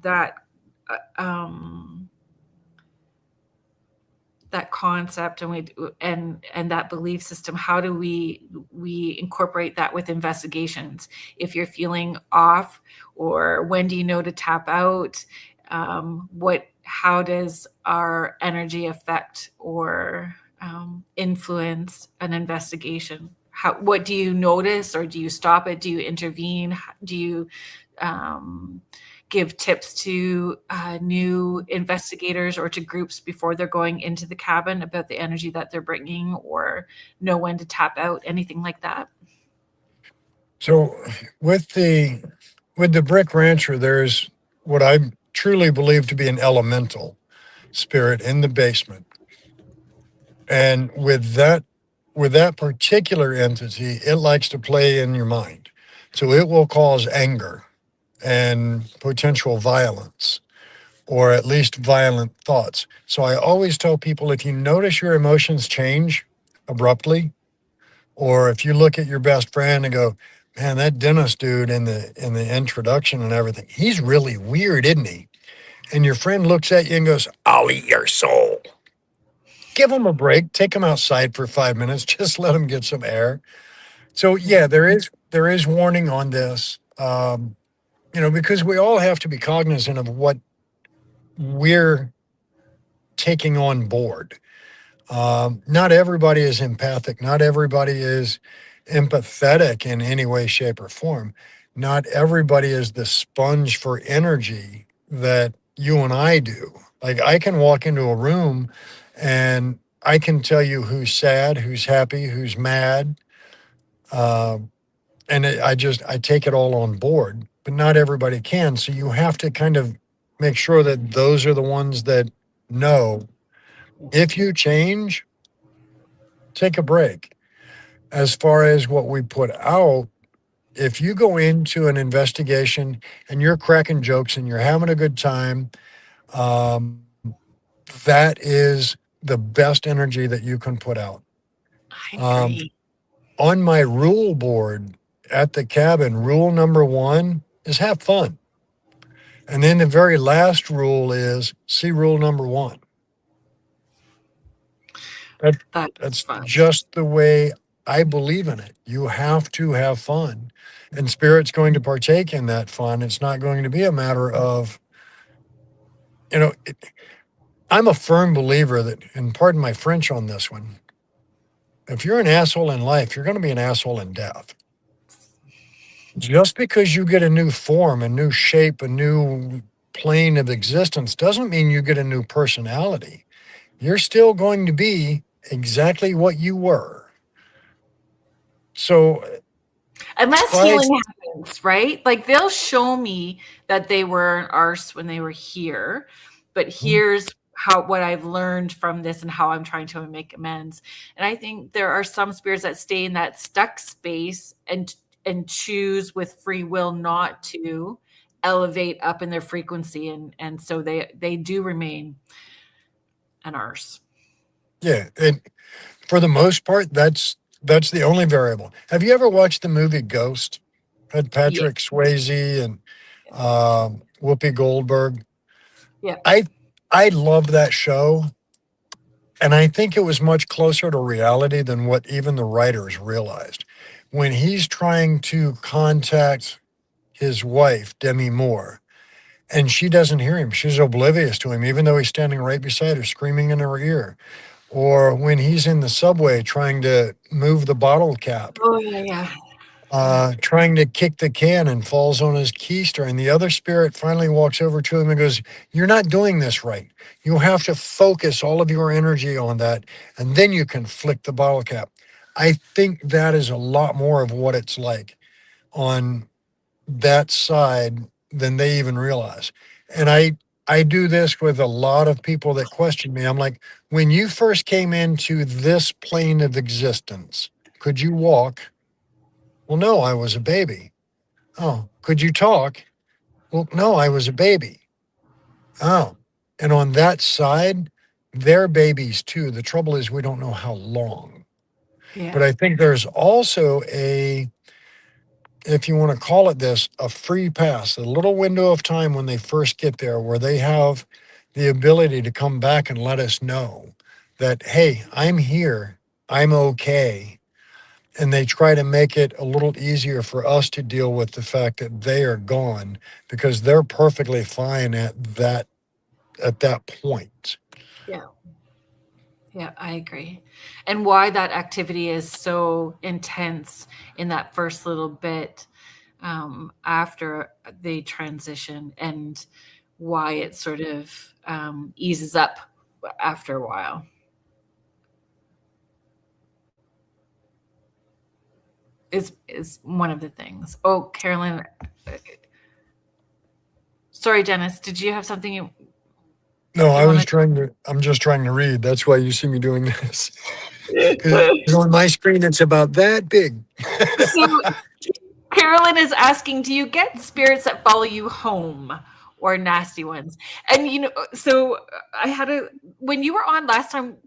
concept and that belief system, how do we incorporate that with investigations? If you're feeling off, or when do you know to tap out? How does our energy affect or influence an investigation? What do you notice, or do you stop it? Do you intervene? Do you give tips to new investigators or to groups before they're going into the cabin about the energy that they're bringing, or know when to tap out, anything like that? So with the Brick Rancher, there's what I truly believe to be an elemental spirit in the basement. And with that particular entity, it likes to play in your mind. So it will cause anger and potential violence, or at least violent thoughts. So I always tell people, if you notice your emotions change abruptly, or if you look at your best friend and go, man, that Dennis dude in the introduction and everything, he's really weird, isn't he? And your friend looks at you and goes, I'll eat your soul. Give him a break. Take him outside for 5 minutes. Just let him get some air. So yeah, there is warning on this, because we all have to be cognizant of what we're taking on board. Not everybody is empathic. Not everybody is empathetic in any way, shape, or form. not everybody is the sponge for energy that you and I do. Like I can walk into a room and I can tell you who's sad, who's happy, who's mad. Um, and I take it all on board, but not everybody can. So you have to kind of make sure that those are the ones that know if you change, take a break. As far as what we put out, if you go into an investigation and you're cracking jokes and you're having a good time, um, that is the best energy that you can put out. I Um, agree. on my rule board at the cabin, rule number 1 is have fun. And then the very last rule is see rule number 1. That, That's that's fun. just the way I believe in it. You have to have fun. And Spirit's going to partake in that fun. It's not going to be a matter of, I'm a firm believer that, and pardon my French on this one, if you're an asshole in life, you're going to be an asshole in death. Just because you get a new form, a new shape, a new plane of existence doesn't mean you get a new personality. You're still going to be exactly what you were. So, Unless by healing happens, right? Like they'll show me that they were an arse when they were here, but here's what I've learned from this and how I'm trying to make amends. And I think there are some spirits that stay in that stuck space and choose with free will not to elevate up in their frequency, and so they do remain an arse. Yeah, and for the most part, that's the only variable. Have you ever watched the movie Ghost? Had Yeah. Patrick Swayze and Whoopi Goldberg. Yeah. I love that show, and I think it was much closer to reality than what even the writers realized. When he's trying to contact his wife, Demi Moore, and she doesn't hear him, she's oblivious to him, even though he's standing right beside her, screaming in her ear. Or when he's in the subway trying to move the bottle cap, Oh yeah. trying to kick the can and falls on his keister. And the other spirit finally walks over to him and goes, "You're not doing this right. You have to focus all of your energy on that, and then you can flick the bottle cap." I think that is a lot more of what it's like on that side than they even realize. And I do this with a lot of people that question me. I'm like, when you first came into this plane of existence, could you walk? Well, no, I was a baby. Oh, could you talk? Well, no, I was a baby. Oh, and on that side, they're babies too. The trouble is we don't know how long. Yeah. But I think there's also if you want to call it this, a free pass, a little window of time when they first get there where they have the ability to come back and let us know that, hey, I'm here, I'm okay. And they try to make it a little easier for us to deal with the fact that they are gone because they're perfectly fine at that point. Yeah. Yeah, I agree. And why that activity is so intense in that first little bit after they transition, and why it sort of eases up after a while. Is one of the things. Oh, Carolyn. Sorry, Dennis. Did you have something you? No, I'm just trying to read. That's why you see me doing this. Because on my screen, it's about that big. So Carolyn is asking, do you get spirits that follow you home or nasty ones? And so I had when you were on last time,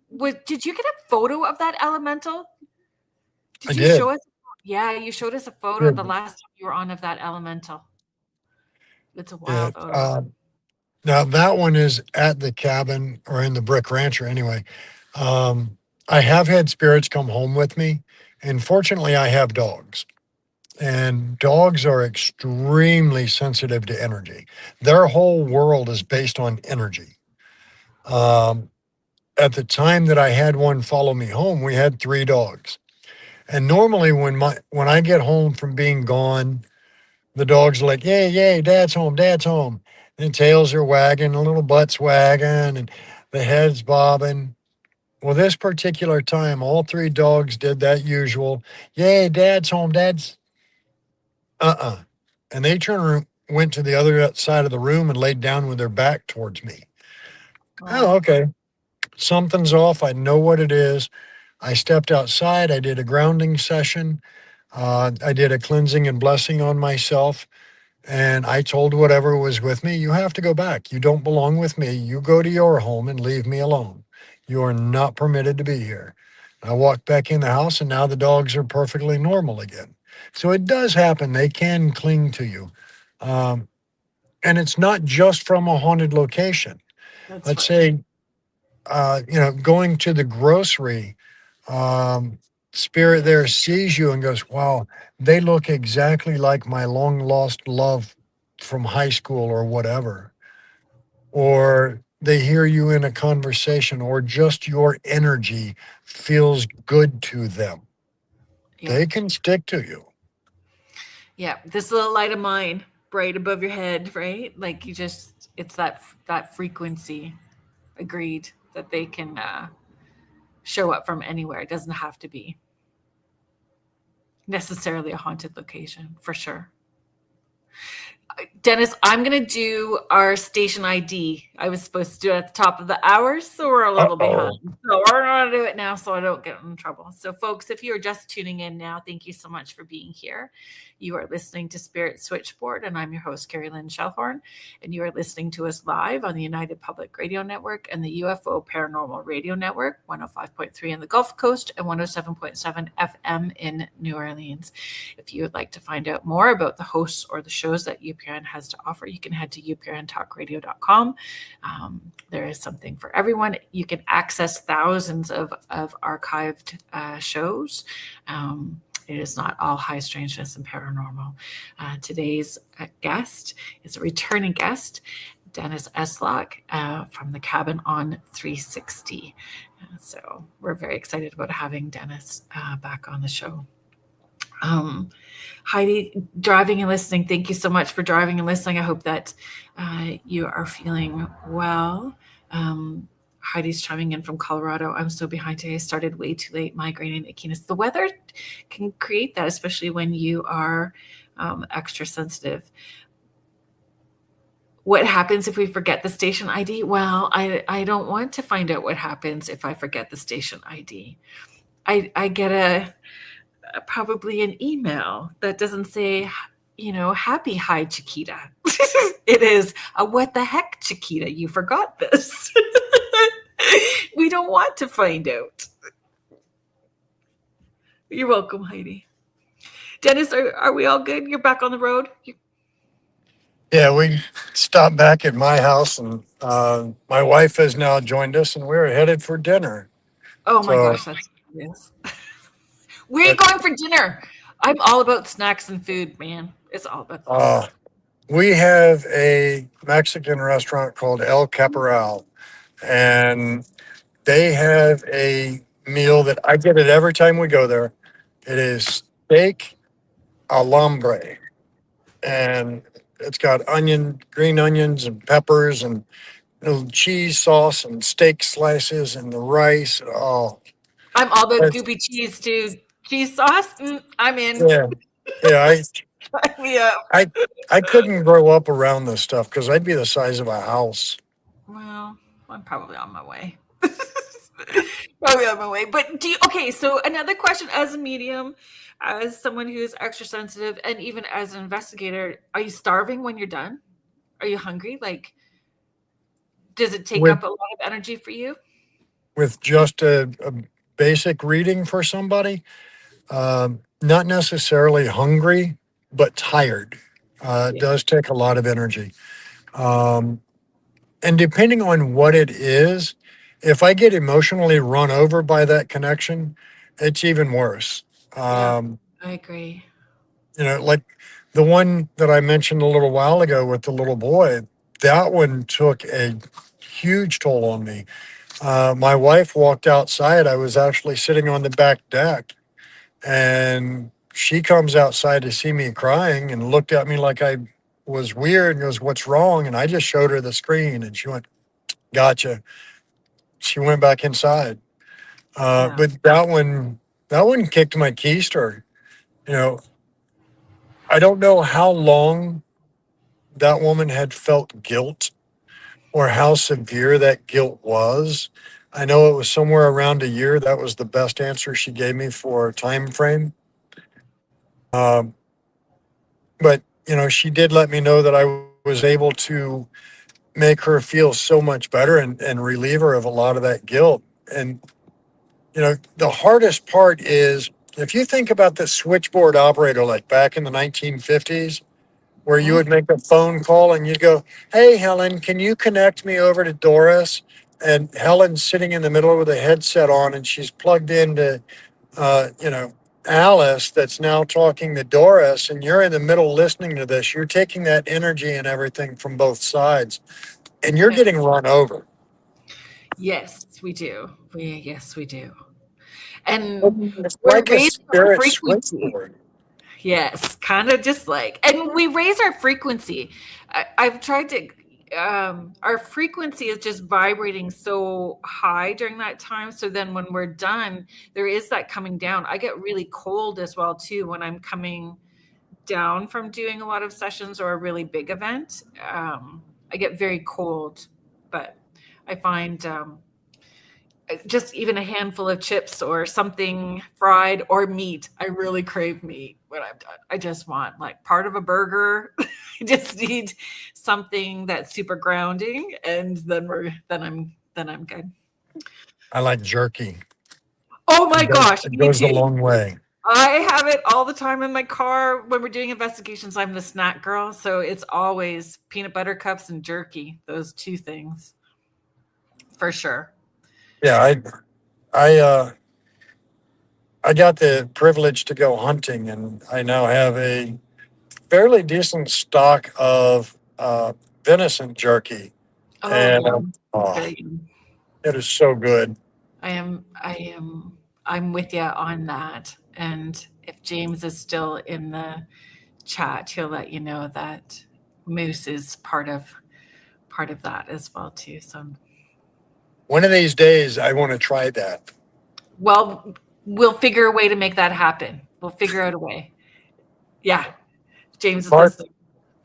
did you get a photo of that elemental? I did. Show us? Yeah, you showed us a photo the last time you were on of that elemental. It's a wild photo. Now that one is at the cabin or in the Brick Rancher anyway. I have had spirits come home with me, and fortunately I have dogs. And dogs are extremely sensitive to energy. Their whole world is based on energy. At the time that I had one follow me home, we had 3 dogs. And normally when I get home from being gone, the dogs are like, yay, yay, dad's home, dad's home. And tails are wagging, the little butts wagging, and the head's bobbing. Well, this particular time, all three dogs did that usual, yay, dad's home, dad's, uh-uh. And they went to the other side of the room and laid down with their back towards me. Oh, okay. Something's off. I know what it is. I stepped outside. I did a grounding session. I did a cleansing and blessing on myself. And I told whatever was with me, you have to go back. You don't belong with me. You go to your home and leave me alone. You are not permitted to be here. I walked back in the house, and now the dogs are perfectly normal again. So it does happen. They can cling to you. Um, and it's not just from a haunted location. That's Let's right. say, going to the grocery, spirit there sees you and goes, wow, they look exactly like my long lost love from high school or whatever. Or they hear you in a conversation, or just your energy feels good to them. Yeah. They can stick to you. Yeah, this little light of mine, bright above your head, right? Like it's that frequency. Agreed that they can show up from anywhere. It doesn't have to be necessarily a haunted location, for sure. Dennis, I'm going to do our station ID. I was supposed to do it at the top of the hour, so we're a little behind. So we're going to do it now so I don't get in trouble. So, folks, if you're just tuning in now, thank you so much for being here. You are listening to Spirit Switchboard, and I'm your host, Carrie Lynn Shellhorn, and you are listening to us live on the United Public Radio Network and the UFO Paranormal Radio Network, 105.3 in the Gulf Coast and 107.7 FM in New Orleans. If you would like to find out more about the hosts or the shows that UPRN has to offer, you can head to uprntalkradio.com. There is something for everyone. You can access thousands of archived shows. It is not all high strangeness and paranormal. Today's guest is a returning guest, Dennis Estlock from the Cabin on 360. So we're very excited about having Dennis back on the show. Heidi, driving and listening, thank you so much for driving and listening. I hope that you are feeling well. Heidi's chiming in from Colorado. I'm so behind today. I started way too late, migraine and ickiness. The weather can create that, especially when you are extra sensitive. What happens if we forget the station ID? Well, I don't want to find out what happens if I forget the station ID. I get probably an email that doesn't say, happy hi, Chiquita. It is a what the heck, Chiquita, you forgot this. We don't want to find out. You're welcome, Heidi. Dennis, are we all good? You're back on the road? Yeah, we stopped back at my house, and my wife has now joined us, and we're headed for dinner. Oh my gosh, that's yes. Where are you going for dinner? I'm all about snacks and food, man. It's all about food. We have a Mexican restaurant called El Caporal, and they have a meal that I get it every time we go there. It is steak alambre, and it's got green onions and peppers and little cheese sauce and steak slices and the rice. Oh, I'm all about goopy cheese too. Cheese sauce, I'm in. Yeah. Yeah. I couldn't grow up around this stuff because I'd be the size of a house. Well, I'm probably on my way. But so another question, as a medium, as someone who's extra sensitive, and even as an investigator, are you starving when you're done? Are you hungry? Like, does it take up a lot of energy for you? With just a basic reading for somebody, not necessarily hungry, but tired. It does take a lot of energy. And depending on what it is, if I get emotionally run over by that connection, it's even worse. I agree. Like the one that I mentioned a little while ago with the little boy, that one took a huge toll on me. My wife walked outside. I was actually sitting on the back deck, and she comes outside to see me crying and looked at me like I was weird and goes, "What's wrong?" And I just showed her the screen and she went, "Gotcha." She went back inside. Yeah. But that one kicked my keister. You know, I don't know how long that woman had felt guilt or how severe that guilt was. I know it was somewhere around a year. That was the best answer she gave me for a time frame. Um, but she did let me know that I was able to make her feel so much better and relieve her of a lot of that guilt. And the hardest part is if you think about the switchboard operator, like back in the 1950s, where you Mhm. would make a phone call and you'd go, "Hey, Helen, can you connect me over to Doris?" And Helen's sitting in the middle with a headset on and she's plugged into, uh, you know, Alice that's now talking to Doris, and you're in the middle listening to this. You're taking that energy and everything from both sides, and you're Yeah. getting run over. Yes, we do. Yes, we do. And It's we're like a raising our spirit frequency. switchboard. Yes, kind of just like, and we raise our frequency. I've tried to, our frequency is just vibrating so high during that time. So then when we're done, there is that coming down. I get really cold as well, too, when I'm coming down from doing a lot of sessions or a really big event. I get very cold, but I find, just even a handful of chips or something fried or meat. I really crave meat when I'm done. I just want like part of a burger. I just need something that's super grounding, and then I'm good. I like jerky. Oh my It goes, gosh, it me goes a too. long way. I have it all the time in my car when we're doing investigations. I'm the snack girl, so it's always peanut butter cups and jerky. Those two things for sure. Yeah, I got the privilege to go hunting, and I now have a fairly decent stock of venison jerky, Oh and yeah, oh, very. it is so good. I'm with you on that. And if James is still in the chat, he'll let you know that moose is part of that as well too. So, One of these days, I want to try that. well, we'll figure a way to make that happen. We'll figure out a way. Yeah, James is Martha, listening.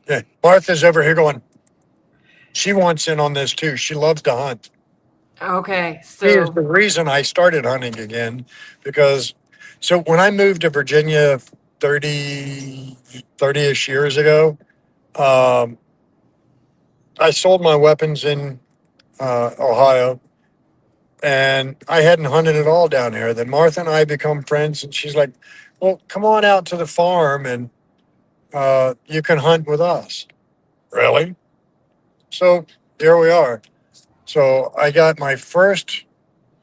yeah, Martha's over here going. She wants in on this too. She loves to hunt. Okay, He is the so reason I started hunting again because so when I moved to Virginia 30-ish years ago, um, I sold my weapons in Ohio, and I hadn't hunted at all down here. Then Martha and I become friends, and she's like, "Well, come on out to the farm and you can hunt with us." Really? So here we are. So I got my first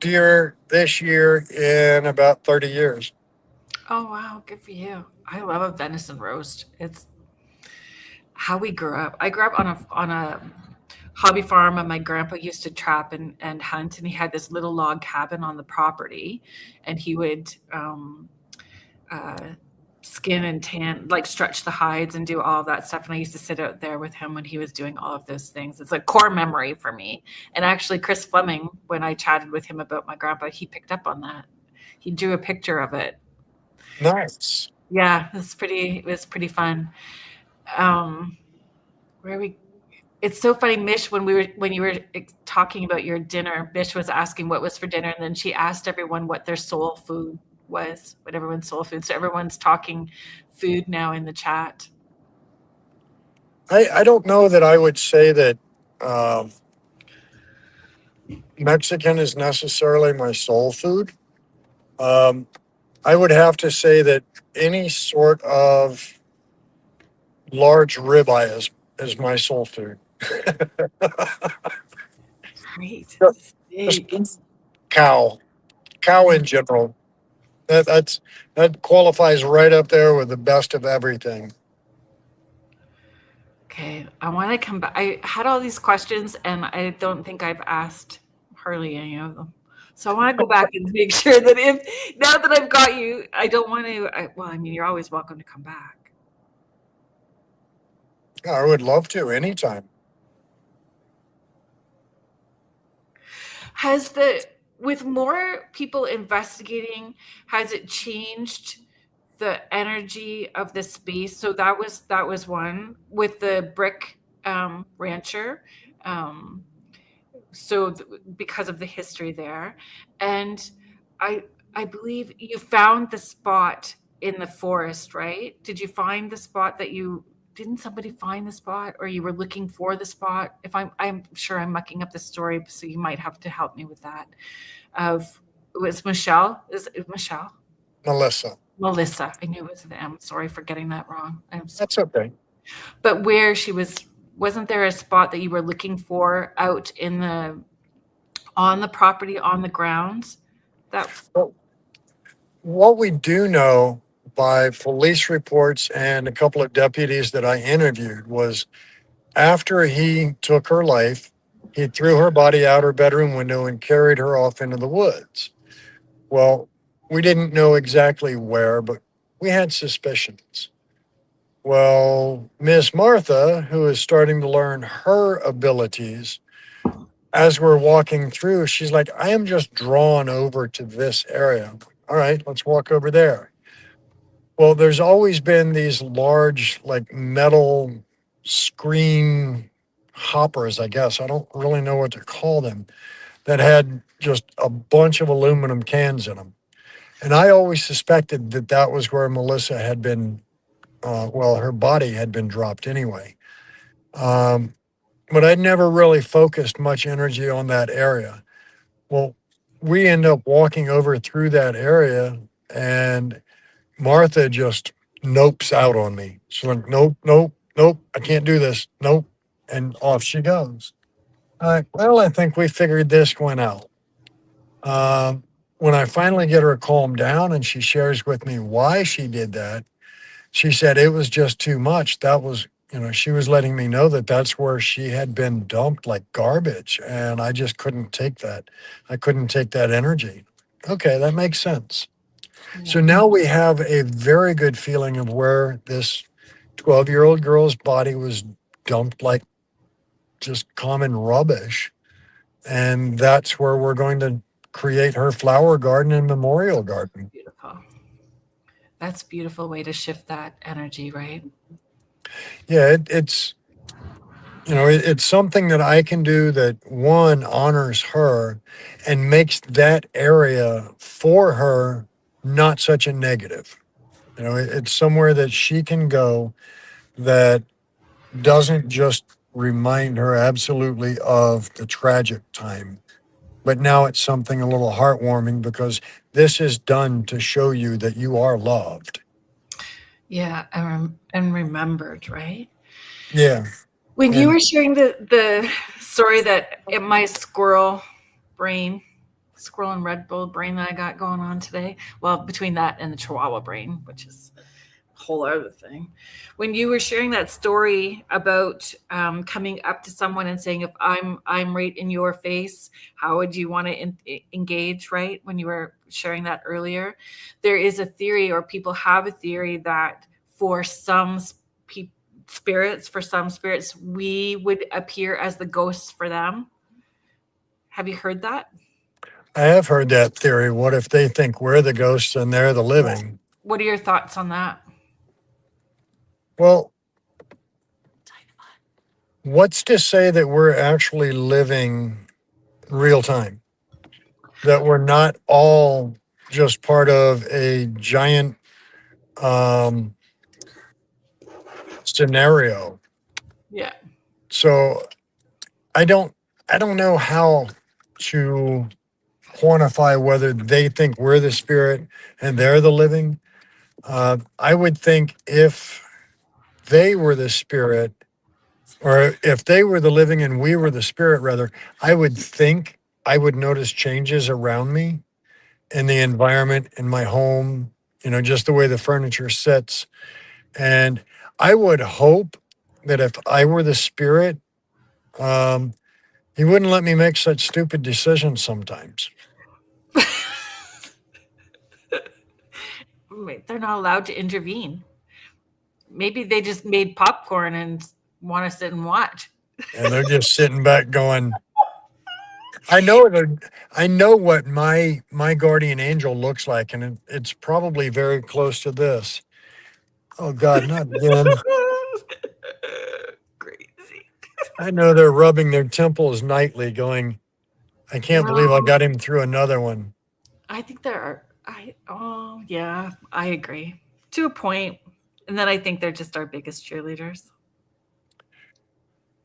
deer this year in about 30 years. oh wow, good for you. I love a venison roast. It's how we grew up. I grew up on a hobby farm, and my grandpa used to trap and hunt, and he had this little log cabin on the property, and he would uh, skin and tan, like stretch the hides and do all of that stuff. And I used to sit out there with him when he was doing all of those things. It's a core memory for me. And actually, Chris Fleming, when I chatted with him about my grandpa, he picked up on that. He drew a picture of it. Nice. Yeah, it was pretty fun. Um, where we It's so funny, Mish, when you were talking about your dinner, Mish was asking what was for dinner, and then she asked everyone what their soul food was, what everyone's soul food. So everyone's talking food now in the chat. I don't know that I would say that um, Mexican is necessarily my soul food. Um, I would have to say that any sort of large ribeye is my soul food. Great. Just Steak. cow in general. That qualifies right up there with the best of everything. Okay, I want to come back. I had all these questions, and I don't think I've asked hardly any of them. So I want to go back and make sure that now that I've got you, I don't want to. Well, I mean, you're always welcome to come back. I would love to anytime. With more people investigating, has it changed the energy of the space? So that was one with the brick rancher. So because of the history there, and I believe you found the spot in the forest, right? Did you find the spot that you didn't somebody find the spot, or you were looking for the spot? If I'm sure I'm mucking up the story, so you might have to help me with that. It was Michelle. Is it Michelle? Melissa. I knew it was the M. Sorry for getting that wrong. That's okay. But where she wasn't there a spot that you were looking for out on the property, on the grounds? Well, what we do know by police reports and a couple of deputies that I interviewed was after he took her life, he threw her body out her bedroom window and carried her off into the woods. Well, we didn't know exactly where, but we had suspicions. Well, Miss Martha, who is starting to learn her abilities, as we're walking through, she's like, I am just drawn over to this area. All right, let's walk over there. Well, there's always been these large, like metal screen hoppers, I guess. I don't really know what to call them, that had just a bunch of aluminum cans in them. And I always suspected that that was where Melissa had been, her body had been dropped anyway. But I'd never really focused much energy on that area. Well, we end up walking over through that area, and Martha just nopes out on me. She's like, nope, nope, nope, I can't do this. Nope. And off she goes. All right, well, I think we figured this one out. When I finally get her calmed down and she shares with me why she did that, she said it was just too much. That was, she was letting me know that that's where she had been dumped like garbage. And I just couldn't take that. I couldn't take that energy. Okay, that makes sense. So now we have a very good feeling of where this 12-year-old girl's body was dumped like just common rubbish. And that's where we're going to create her flower garden and memorial garden. Beautiful. That's a beautiful way to shift that energy, right? Yeah, it's something that I can do that, one, honors her and makes that area for her not such a negative. It's somewhere that she can go that doesn't just remind her absolutely of the tragic time, but now it's something a little heartwarming because this is done to show you that you are loved. Yeah, and remembered, right? Yeah. When you were sharing the story that my squirrel and Red Bull brain that I got going on today, well, between that and the Chihuahua brain, which is a whole other thing. When you were sharing that story about coming up to someone and saying, if I'm right in your face, how would you want to engage, right? When you were sharing that earlier, there is a theory, or people have a theory, that for some spirits, we would appear as the ghosts for them. Have you heard that? I have heard that theory. What if they think we're the ghosts and they're the living? What are your thoughts on that? Well, what's to say that we're actually living real time? That we're not all just part of a giant scenario. Yeah. So I don't know how to quantify whether they think we're the spirit and they're the living. I would think if they were the spirit, or if they were the living and we were the spirit, rather, I would think I would notice changes around me in the environment, in my home, just the way the furniture sits. And I would hope that if I were the spirit, he wouldn't let me make such stupid decisions sometimes. they're not allowed to intervene. Maybe they just made popcorn and want to sit and watch. And they're just sitting back going, I know what my guardian angel looks like, and it's probably very close to this. Oh God, not again. Crazy. I know they're rubbing their temples nightly, going, I can't believe I got him through another one. I think there are. Yeah, I agree to a point, and then I think they're just our biggest cheerleaders,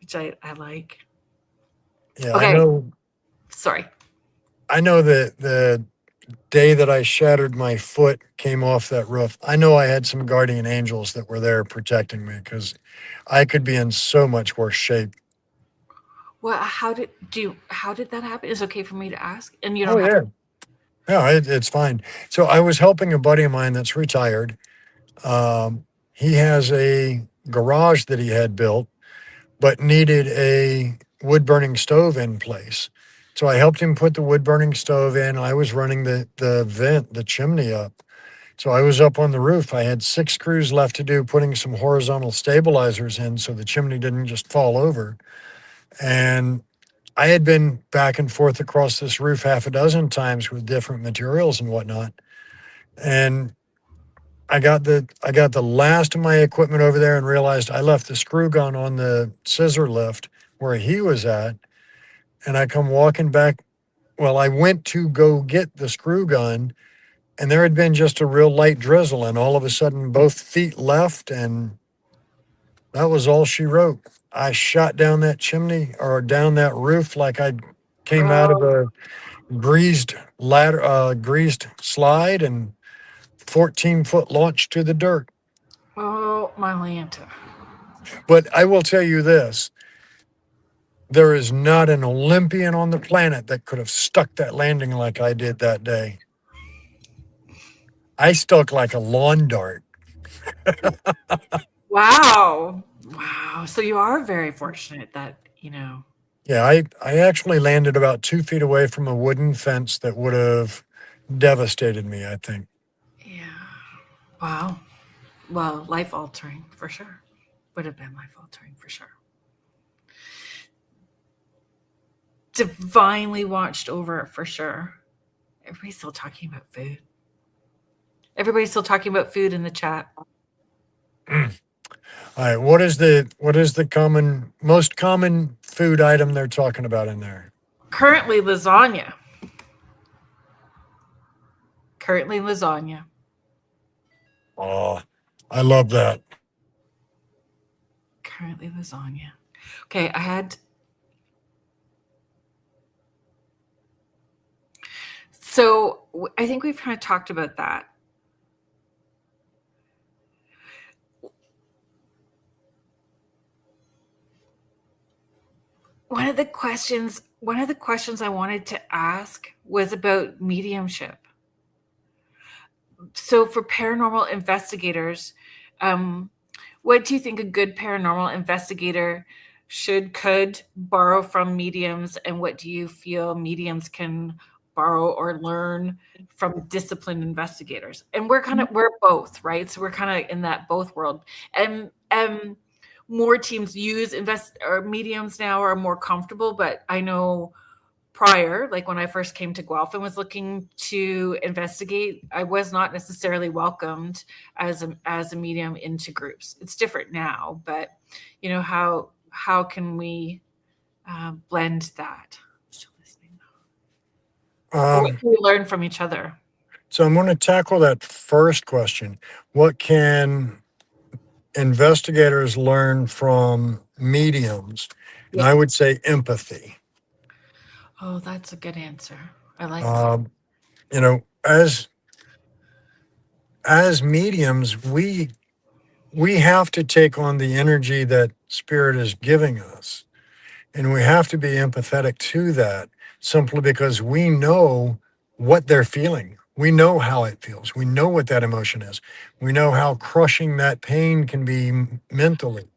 which I like. Yeah, Okay. I know. Sorry. I know that the day that I shattered my foot, came off that roof, I know I had some guardian angels that were there protecting me, because I could be in so much worse shape. Well, how did that happen? Is it okay for me to ask? And you Oh don't have yeah. to. Yeah, it's fine. So I was helping a buddy of mine that's retired. He has a garage that he had built, but needed a wood burning stove in place. So I helped him put the wood burning stove in. I was running the vent, the chimney up. So I was up on the roof. I had 6 screws left to do, putting some horizontal stabilizers in so the chimney didn't just fall over. And I had been back and forth across this roof half a dozen times with different materials and whatnot. And I got the last of my equipment over there and realized I left the screw gun on the scissor lift where he was at. And I come walking back. Well, I went to go get the screw gun, and there had been just a real light drizzle, and all of a sudden both feet left, and that was all she wrote. I shot down that chimney, or down that roof, like I came out of a greased ladder, greased slide, and 14-foot launch to the dirt. Oh, my Lanta. But I will tell you this. There is not an Olympian on the planet that could have stuck that landing like I did that day. I stuck like a lawn dart. Wow. So you are very fortunate that, Yeah, I actually landed about 2 feet away from a wooden fence that would have devastated me, I think. yeah. Wow. Well, life altering for sure. Would have been life altering for sure. Divinely watched over for sure. Everybody's still talking about food. Everybody's still talking about food in the chat. All right, what is the most common food item they're talking about in there? Currently lasagna. Oh, I love that. Currently lasagna. Okay, So I think we've kind of talked about that. One of the questions I wanted to ask was about mediumship. So for paranormal investigators, what do you think a good paranormal investigator could borrow from mediums, and what do you feel mediums can borrow or learn from disciplined investigators? And we're both, right? So we're kind of in that both world. And more teams use mediums now are more comfortable, but I know prior, like when I first came to Guelph and was looking to investigate, I was not necessarily welcomed as a medium into groups. It's different now, but how can we blend that? Still listening. What can we learn from each other? So I'm going to tackle that first question. What can investigators learn from mediums? And I would say empathy. Oh, that's a good answer. I like that. As mediums, we have to take on the energy that Spirit is giving us, and we have to be empathetic to that, simply because we know what they're feeling. We know how it feels. We know what that emotion is. We know how crushing that pain can be mentally.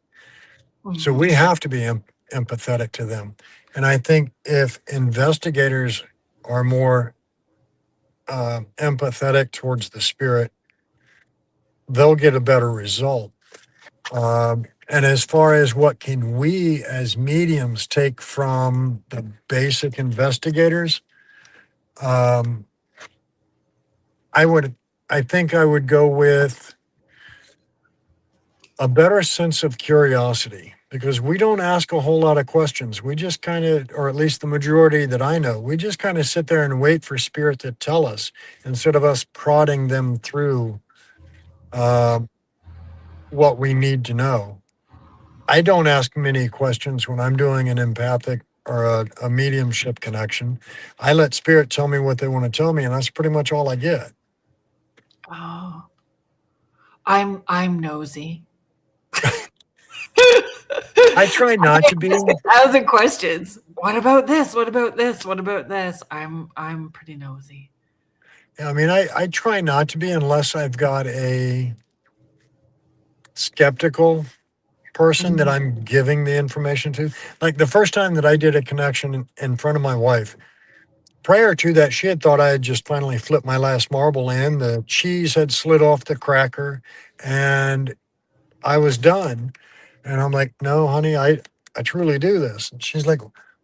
So we have to be empathetic to them. And I think if investigators are more empathetic towards the Spirit, they'll get a better result. And as far as what can we as mediums take from the basic investigators, um, I would, I think I would go with a better sense of curiosity because we don't ask a whole lot of questions. We just kind of, or at least the majority that I know, we just kind of sit there and wait for spirit to tell us instead of us prodding them through uh, what we need to know. I don't ask many questions when I'm doing an empathic or a mediumship connection. I let spirit tell me what they want to tell me, and that's pretty much all I get. Oh, I'm nosy. I try not to be. 1,000 questions. What about this? What about this? What about this? I'm pretty nosy. I mean, I try not to be unless I've got a skeptical person that I'm giving the information to. Like the first time that I did a connection in front of my wife, prior to that, she had thought I had just finally flipped my last marble in. The cheese had slid off the cracker and I was done. And I'm like, no, honey, I truly do this. And she's like,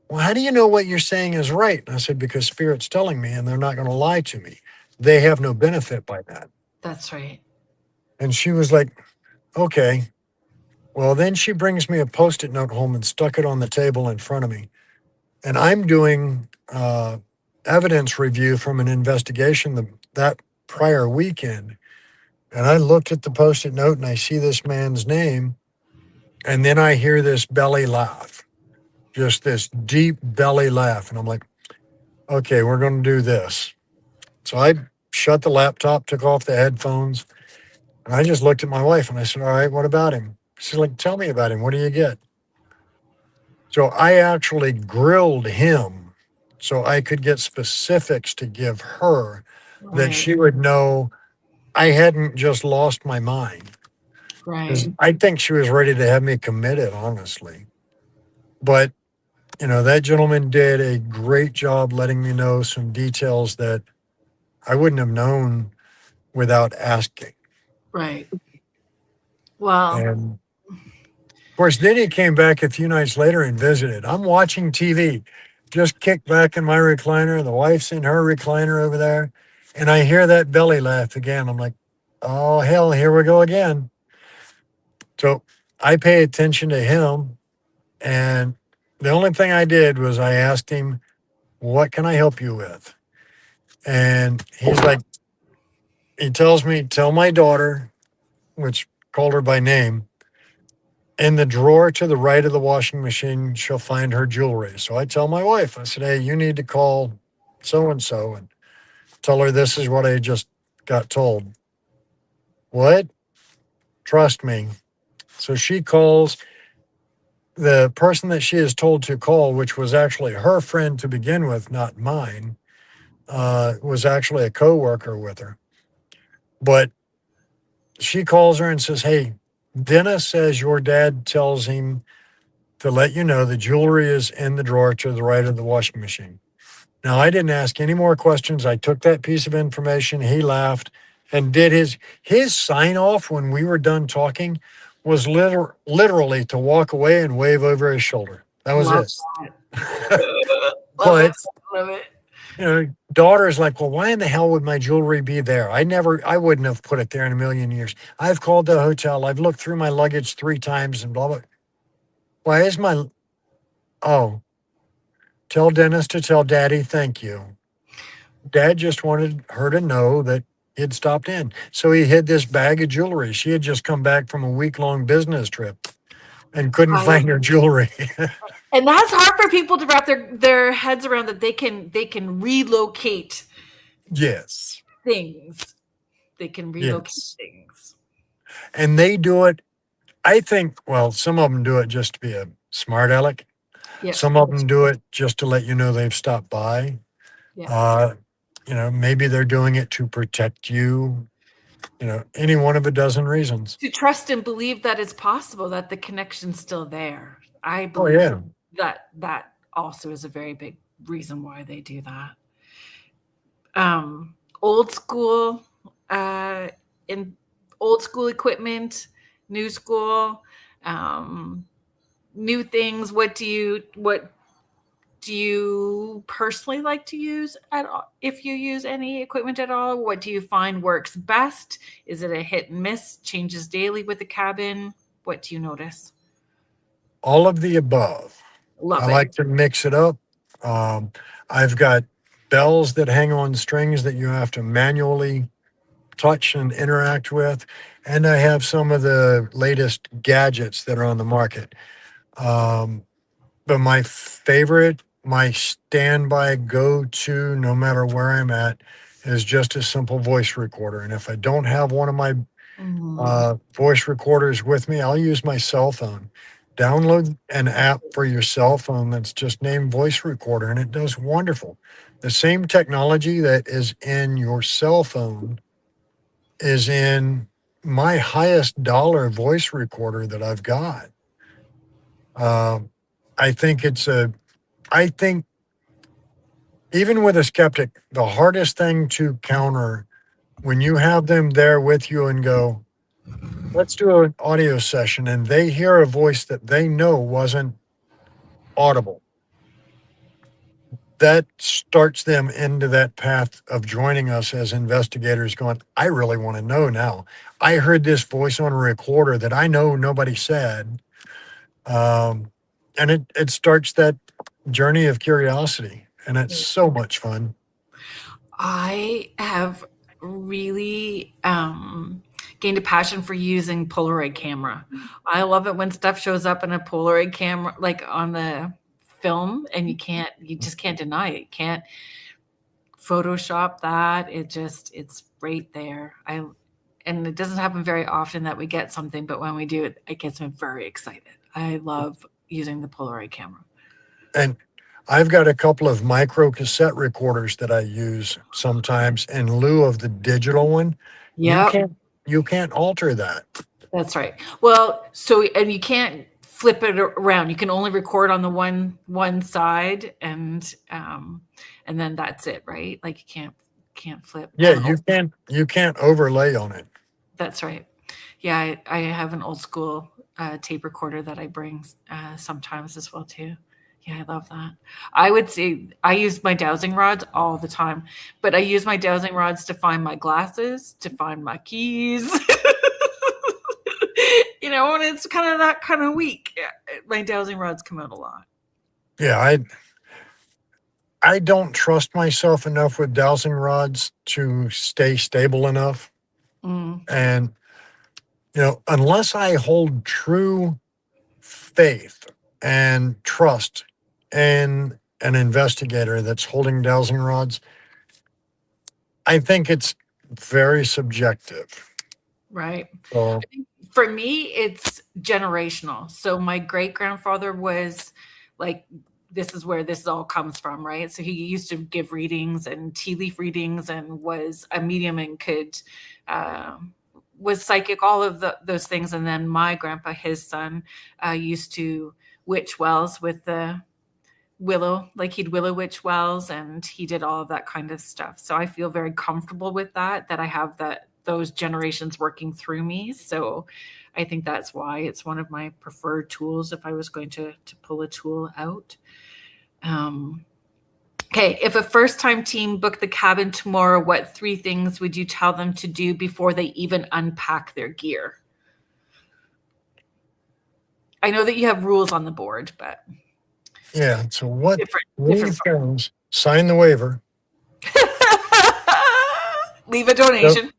well, how do you know what you're saying is right? And I said, because spirit's telling me and they're not going to lie to me. They have no benefit by that. That's right. And she was like, okay. Well, then she brings me a post-it note home and stuck it on the table in front of me. And I'm doing evidence review from an investigation that prior weekend. And I looked at the post-it note and I see this man's name. And then I hear this belly laugh, just this deep belly laugh. And I'm like, okay, we're going to do this. So I shut the laptop, took off the headphones, and I just looked at my wife and I said, all right, what about him? She's like, tell me about him. What do you get? So I actually grilled him so I could get specifics to give her that Right. she would know I hadn't just lost my mind. Because Right. I think she was ready to have me committed, honestly. But, you know, that gentleman did a great job letting me know some details that I wouldn't have known without asking. Right. Well, And of course, then he came back a few nights later and visited. I'm watching TV, just kicked back in my recliner. The wife's in her recliner over there. And I hear that belly laugh again. I'm like, oh, hell, here we go again. So I pay attention to him. And the only thing I did was I asked him, what can I help you with? And he's like, he tells me, tell my daughter, which called her by name, in the drawer to the right of the washing machine, she'll find her jewelry. So I tell my wife, I said, hey, you need to call so and so and tell her this is what I just got told. What? Trust me. So she calls the person that she is told to call, which was actually her friend to begin with, not mine, was actually a coworker with her. But she calls her and says, hey, Dennis says your dad tells him to let you know the jewelry is in the drawer to the right of the washing machine. Now, I didn't ask any more questions. I took that piece of information. He laughed and did his sign off when we were done talking was literally to walk away and wave over his shoulder. That was love it. that. Love it. But, Love it. you know, daughter's like, well, why in the hell would my jewelry be there? I wouldn't have put it there in a million years. I've called the hotel. I've looked through my luggage 3 times and blah, blah. Why is my, oh, tell Dennis to tell Daddy thank you. Dad just wanted her to know that he'd stopped in. So he hid this bag of jewelry. She had just come back from a week-long business trip and couldn't I, find her jewelry. and that's hard for people to wrap their heads around, that they can relocate Yes. things. They can relocate Yes. things. And they do it, I think, well, some of them do it just to be a smart aleck. Yeah. Some of them do it just to let you know they've stopped by. Yeah. You know, maybe they're doing it to protect you. You know, any one of a dozen reasons. To trust and believe that it's possible, that the connection's still there. I Oh, believe yeah. that also is a very big reason why they do that. Old school in old school equipment, new school, um, new things. What do you personally like to use at all? If you use any equipment at all, what do you find works best? Is it a hit and miss, changes daily with the cabin? What do you notice? All of the above. I Love it. like to mix it up. Um, I've got bells that hang on strings that you have to manually touch and interact with. And I have some of the latest gadgets that are on the market. But my favorite, my standby go-to, no matter where I'm at, is just a simple voice recorder. And if I don't have one of my voice recorders with me, I'll use my cell phone. Download an app for your cell phone that's just named Voice Recorder, and it does wonderful. The same technology that is in your cell phone is in my highest dollar voice recorder that I've got. I think I think even with a skeptic, the hardest thing to counter when you have them there with you and go, let's do an audio session, and they hear a voice that they know wasn't audible. That starts them into that path of joining us as investigators going, I really want to know now. I heard this voice on a recorder that I know nobody said. And it starts that journey of curiosity, and it's so much fun. I have really gained a passion for using Polaroid camera. I love it when stuff shows up in a Polaroid camera, like on the film, and you just can't deny it. You can't Photoshop that. It's right there. And it doesn't happen very often that we get something, but when we do, it gets me very excited. I love using the Polaroid camera. And I've got a couple of micro cassette recorders that I use sometimes in lieu of the digital one. Yeah, You can't alter that. that's right. Well, and you can't flip it around. You can only record on the one side, and then that's it, right? Like you can't flip. Yeah, you can't overlay on it. That's right. Yeah, I have an old school tape recorder that I bring sometimes as well too. Yeah, I love that. I would say I use my dowsing rods all the time, but I use my dowsing rods to find my glasses, to find my keys. When it's kind of that kind of week, my dowsing rods come out a lot. Yeah, I don't trust myself enough with dowsing rods to stay stable enough. And, unless I hold true faith and trust in an investigator that's holding dowsing rods, I think it's very subjective. Right. So, for me, it's generational. So my great grandfather was like, this is where this all comes from, right? So he used to give readings and tea leaf readings and was a medium and was psychic, all of those things. And then my grandpa, his son, used to witch wells with the willow, like he'd willow witch wells, and he did all of that kind of stuff. So I feel very comfortable with that I have those generations working through me. So I think that's why it's one of my preferred tools if I was going to pull a tool out. Okay, if a first-time team booked the cabin tomorrow, what 3 things would you tell them to do before they even unpack their gear? I know that you have rules on the board, but yeah. So what different things? Sign the waiver. Leave a donation.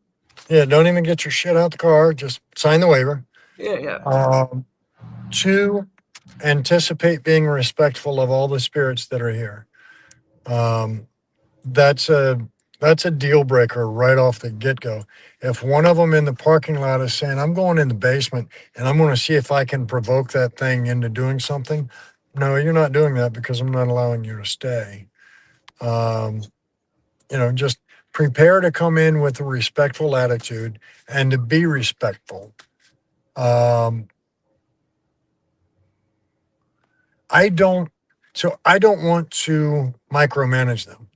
Don't even get your shit out the car. Just sign the waiver. Yeah. 2, anticipate being respectful of all the spirits that are here. That's a deal breaker right off the get-go. If one of them in the parking lot is saying, I'm going in the basement and I'm going to see if I can provoke that thing into doing something, no, you're not doing that because I'm not allowing you to stay. Just prepare to come in with a respectful attitude and to be respectful. I don't want to micromanage them.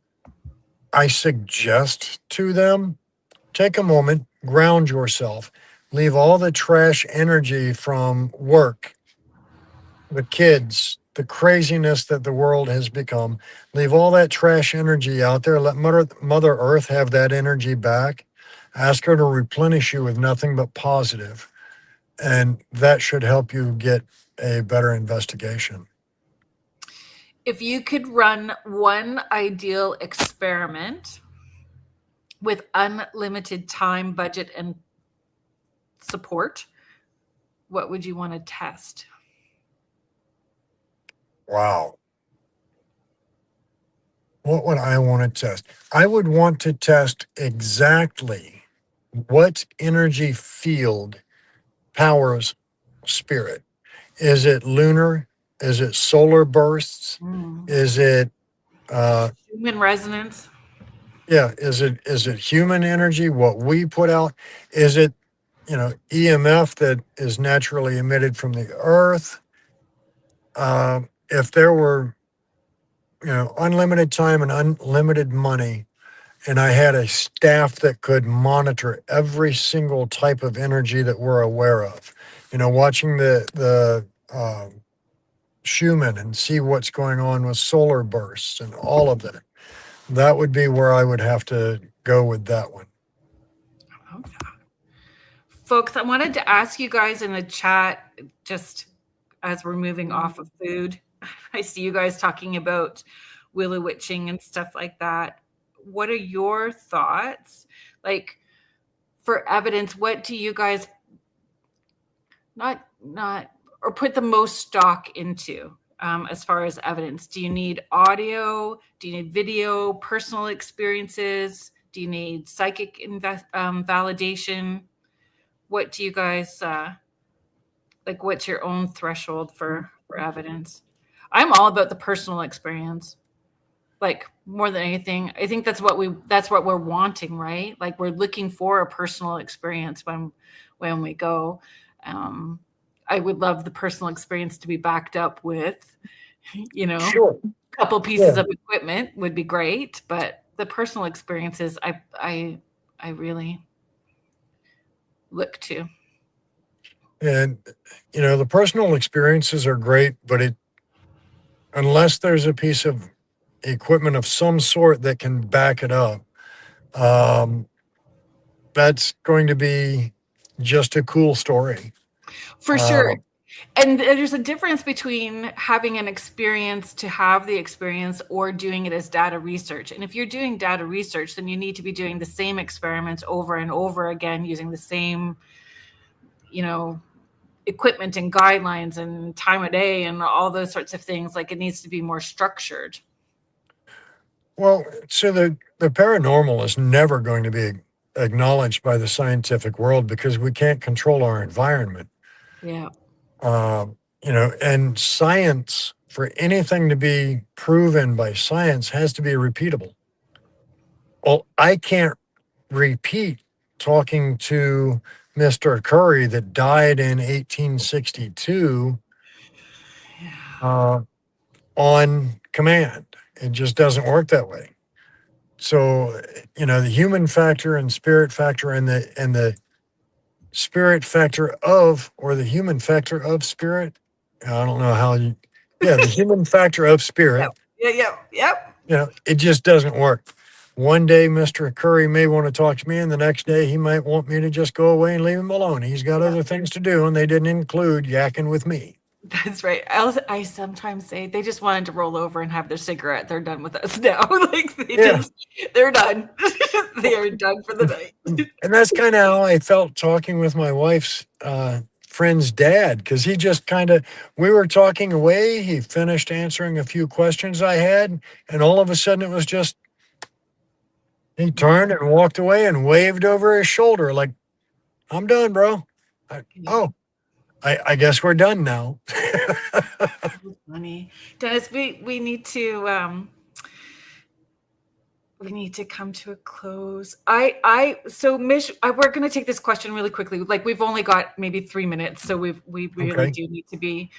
I suggest to them, take a moment, ground yourself, leave all the trash energy from work, the kids, the craziness that the world has become. Leave all that trash energy out there. Let Mother Earth have that energy back. Ask her to replenish you with nothing but positive, and that should help you get a better investigation. If you could run one ideal experiment with unlimited time, budget, and support, what would you want to test? Wow. What would I want to test? I would want to test exactly what energy field powers spirit. Is it lunar? Is it solar bursts? Is it Human resonance? yeah, is it human energy, what we put out? Is it, EMF that is naturally emitted from the earth? If there were, unlimited time and unlimited money, and I had a staff that could monitor every single type of energy that we're aware of, watching the Schumann and see what's going on with solar bursts and all of that. That would be where I would have to go with that one. Okay. Folks, I wanted to ask you guys in the chat, just as we're moving off of food, I see you guys talking about willow witching and stuff like that. What are your thoughts? Like, for evidence, what do you guys not or put the most stock into as far as evidence? Do you need audio? Do you need video, personal experiences? Do you need psychic validation? What do you guys like? What's your own threshold for evidence? I'm all about the personal experience, like more than anything. I think that's what we're wanting, right? Like, we're looking for a personal experience when we go. I would love the personal experience to be backed up with, Sure. a couple pieces of equipment would be great, but the personal experiences, I really look to. And, the personal experiences are great, but unless there's a piece of equipment of some sort that can back it up, that's going to be just a cool story. For sure. And there's a difference between having an experience to have the experience or doing it as data research. And if you're doing data research, then you need to be doing the same experiments over and over again, using the same, equipment and guidelines and time of day and all those sorts of things. Like, it needs to be more structured. Well, so the paranormal is never going to be acknowledged by the scientific world because we can't control our environment. Yeah. And science, for anything to be proven by science, has to be repeatable. Well, I can't repeat talking to Mr. Curry that died in 1862 on command. It just doesn't work that way. So, the human factor and spirit factor and the spirit factor of, or the human factor of spirit. I don't know how the human factor of spirit. Yep. It just doesn't work. One day, Mr. Curry may want to talk to me, and the next day he might want me to just go away and leave him alone. He's got other things to do, and they didn't include yakking with me. That's right. I sometimes say they just wanted to roll over and have their cigarette. They're done with us now. Like, they're done. They are done for the night. And that's kind of how I felt talking with my wife's friend's dad, because he just we were talking away. He finished answering a few questions I had, and all of a sudden it was just, he turned and walked away and waved over his shoulder like, I'm done, bro. I guess we're done now. Funny. Dennis, we need to come to a close. So Mish, we're going to take this question really quickly. Like, we've only got maybe 3 minutes, so we really do need to be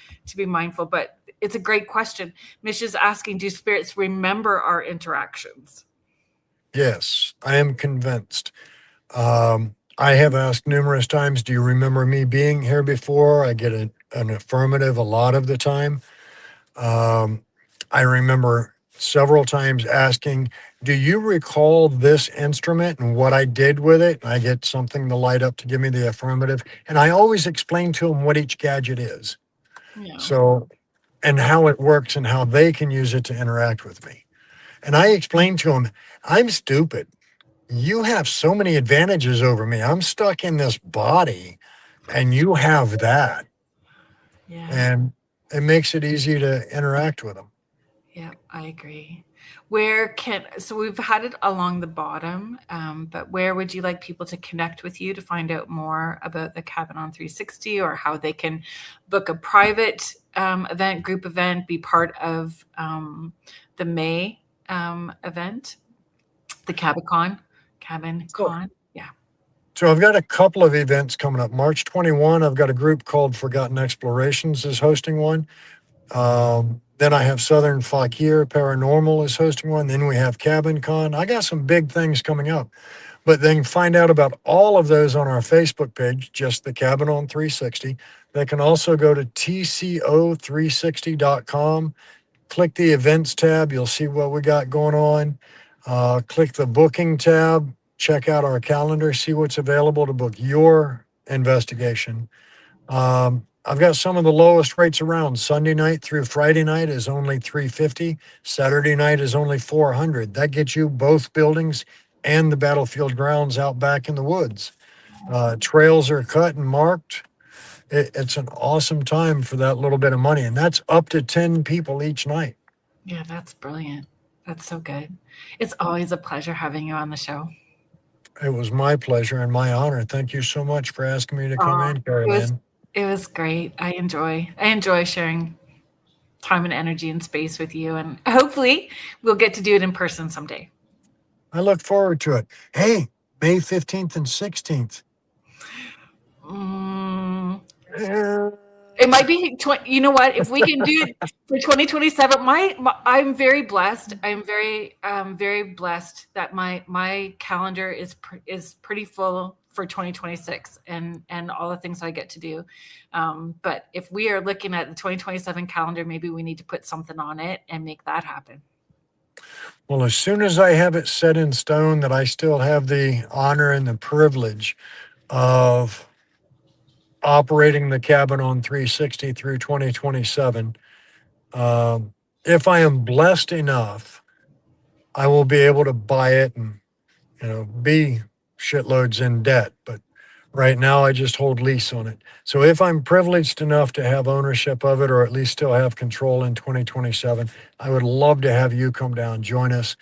mindful, but it's a great question. Mish is asking, do spirits remember our interactions? Yes, I am convinced. I have asked numerous times, do you remember me being here before? I get an affirmative a lot of the time. I remember several times asking, do you recall this instrument and what I did with it? And I get something to light up to give me the affirmative. And I always explain to them what each gadget is. Yeah. So, and how it works and how they can use it to interact with me. And I explained to them, I'm stupid. You have so many advantages over me. I'm stuck in this body and you have that. Yeah. And it makes it easy to interact with them. Yeah, I agree. So we've had it along the bottom, but where would you like people to connect with you to find out more about the Cabin on 360, or how they can book a private event, group event, be part of the May event, the Cabin Con? Yeah. So I've got a couple of events coming up. March 21, I've got a group called Forgotten Explorations is hosting one. Then I have Southern Fakir Paranormal is hosting one. Then we have Cabin Con. I got some big things coming up. But then find out about all of those on our Facebook page, just the Cabin on 360. They can also go to tco360.com. Click the events tab. You'll see what we got going on. Click the booking tab. Check out our calendar. See what's available to book your investigation. I've got some of the lowest rates around. Sunday night through Friday night is only $350. Saturday night is only $400. That gets you both buildings and the battlefield grounds out back in the woods. Trails are cut and marked. It's an awesome time for that little bit of money, and that's up to 10 people each night. Yeah, that's brilliant. That's so good. It's always a pleasure having you on the show. It was my pleasure and my honor. Thank you so much for asking me to come in, Carolyn. It was great. I enjoy sharing time and energy and space with you, and hopefully we'll get to do it in person someday. I look forward to it. Hey, May 15th and 16th. It might be, you know what, if we can do it for 2027, I'm very blessed. I'm very blessed that my calendar is pretty full for 2026 and all the things I get to do. But if we are looking at the 2027 calendar, maybe we need to put something on it and make that happen. Well, as soon as I have it set in stone that I still have the honor and the privilege of operating the Cabin on 360 through 2027, if I am blessed enough, I will be able to buy it and, be shitloads in debt. But right now I just hold lease on it. So if I'm privileged enough to have ownership of it, or at least still have control in 2027, I would love to have you come down, join us.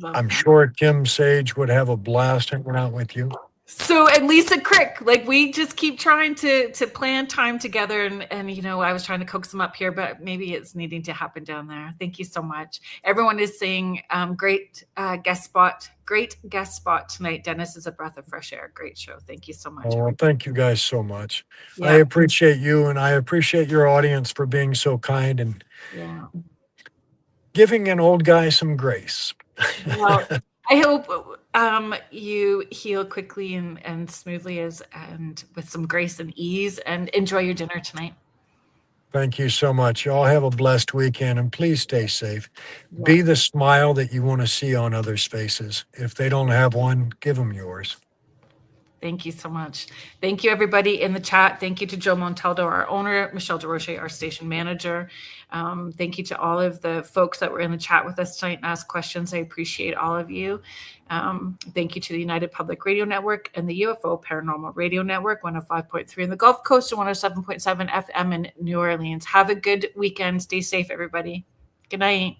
I'm sure Kim Sage would have a blast hanging out with you. So, and Lisa Crick, like, we just keep trying to plan time together, and I was trying to coax them up here, but maybe it's needing to happen down there. Thank you so much. Everyone is saying great guest spot tonight. Dennis is a breath of fresh air. Great show. Thank you so much. Oh, well, thank you guys so much. Yeah. I appreciate you, and I appreciate your audience for being so kind and giving an old guy some grace. Well, I hope you heal quickly and smoothly and with some grace and ease, and enjoy your dinner tonight. Thank you so much. Y'all have a blessed weekend, and please stay safe. Yeah. Be the smile that you want to see on others' faces. If they don't have one, give them yours. Thank you so much. Thank you, everybody in the chat. Thank you to Joe Montaldo, our owner, Michelle DeRoche, our station manager. Thank you to all of the folks that were in the chat with us tonight and asked questions. I appreciate all of you. Thank you to the United Public Radio Network and the UFO Paranormal Radio Network, 105.3 in the Gulf Coast and 107.7 FM in New Orleans. Have a good weekend. Stay safe, everybody. Good night.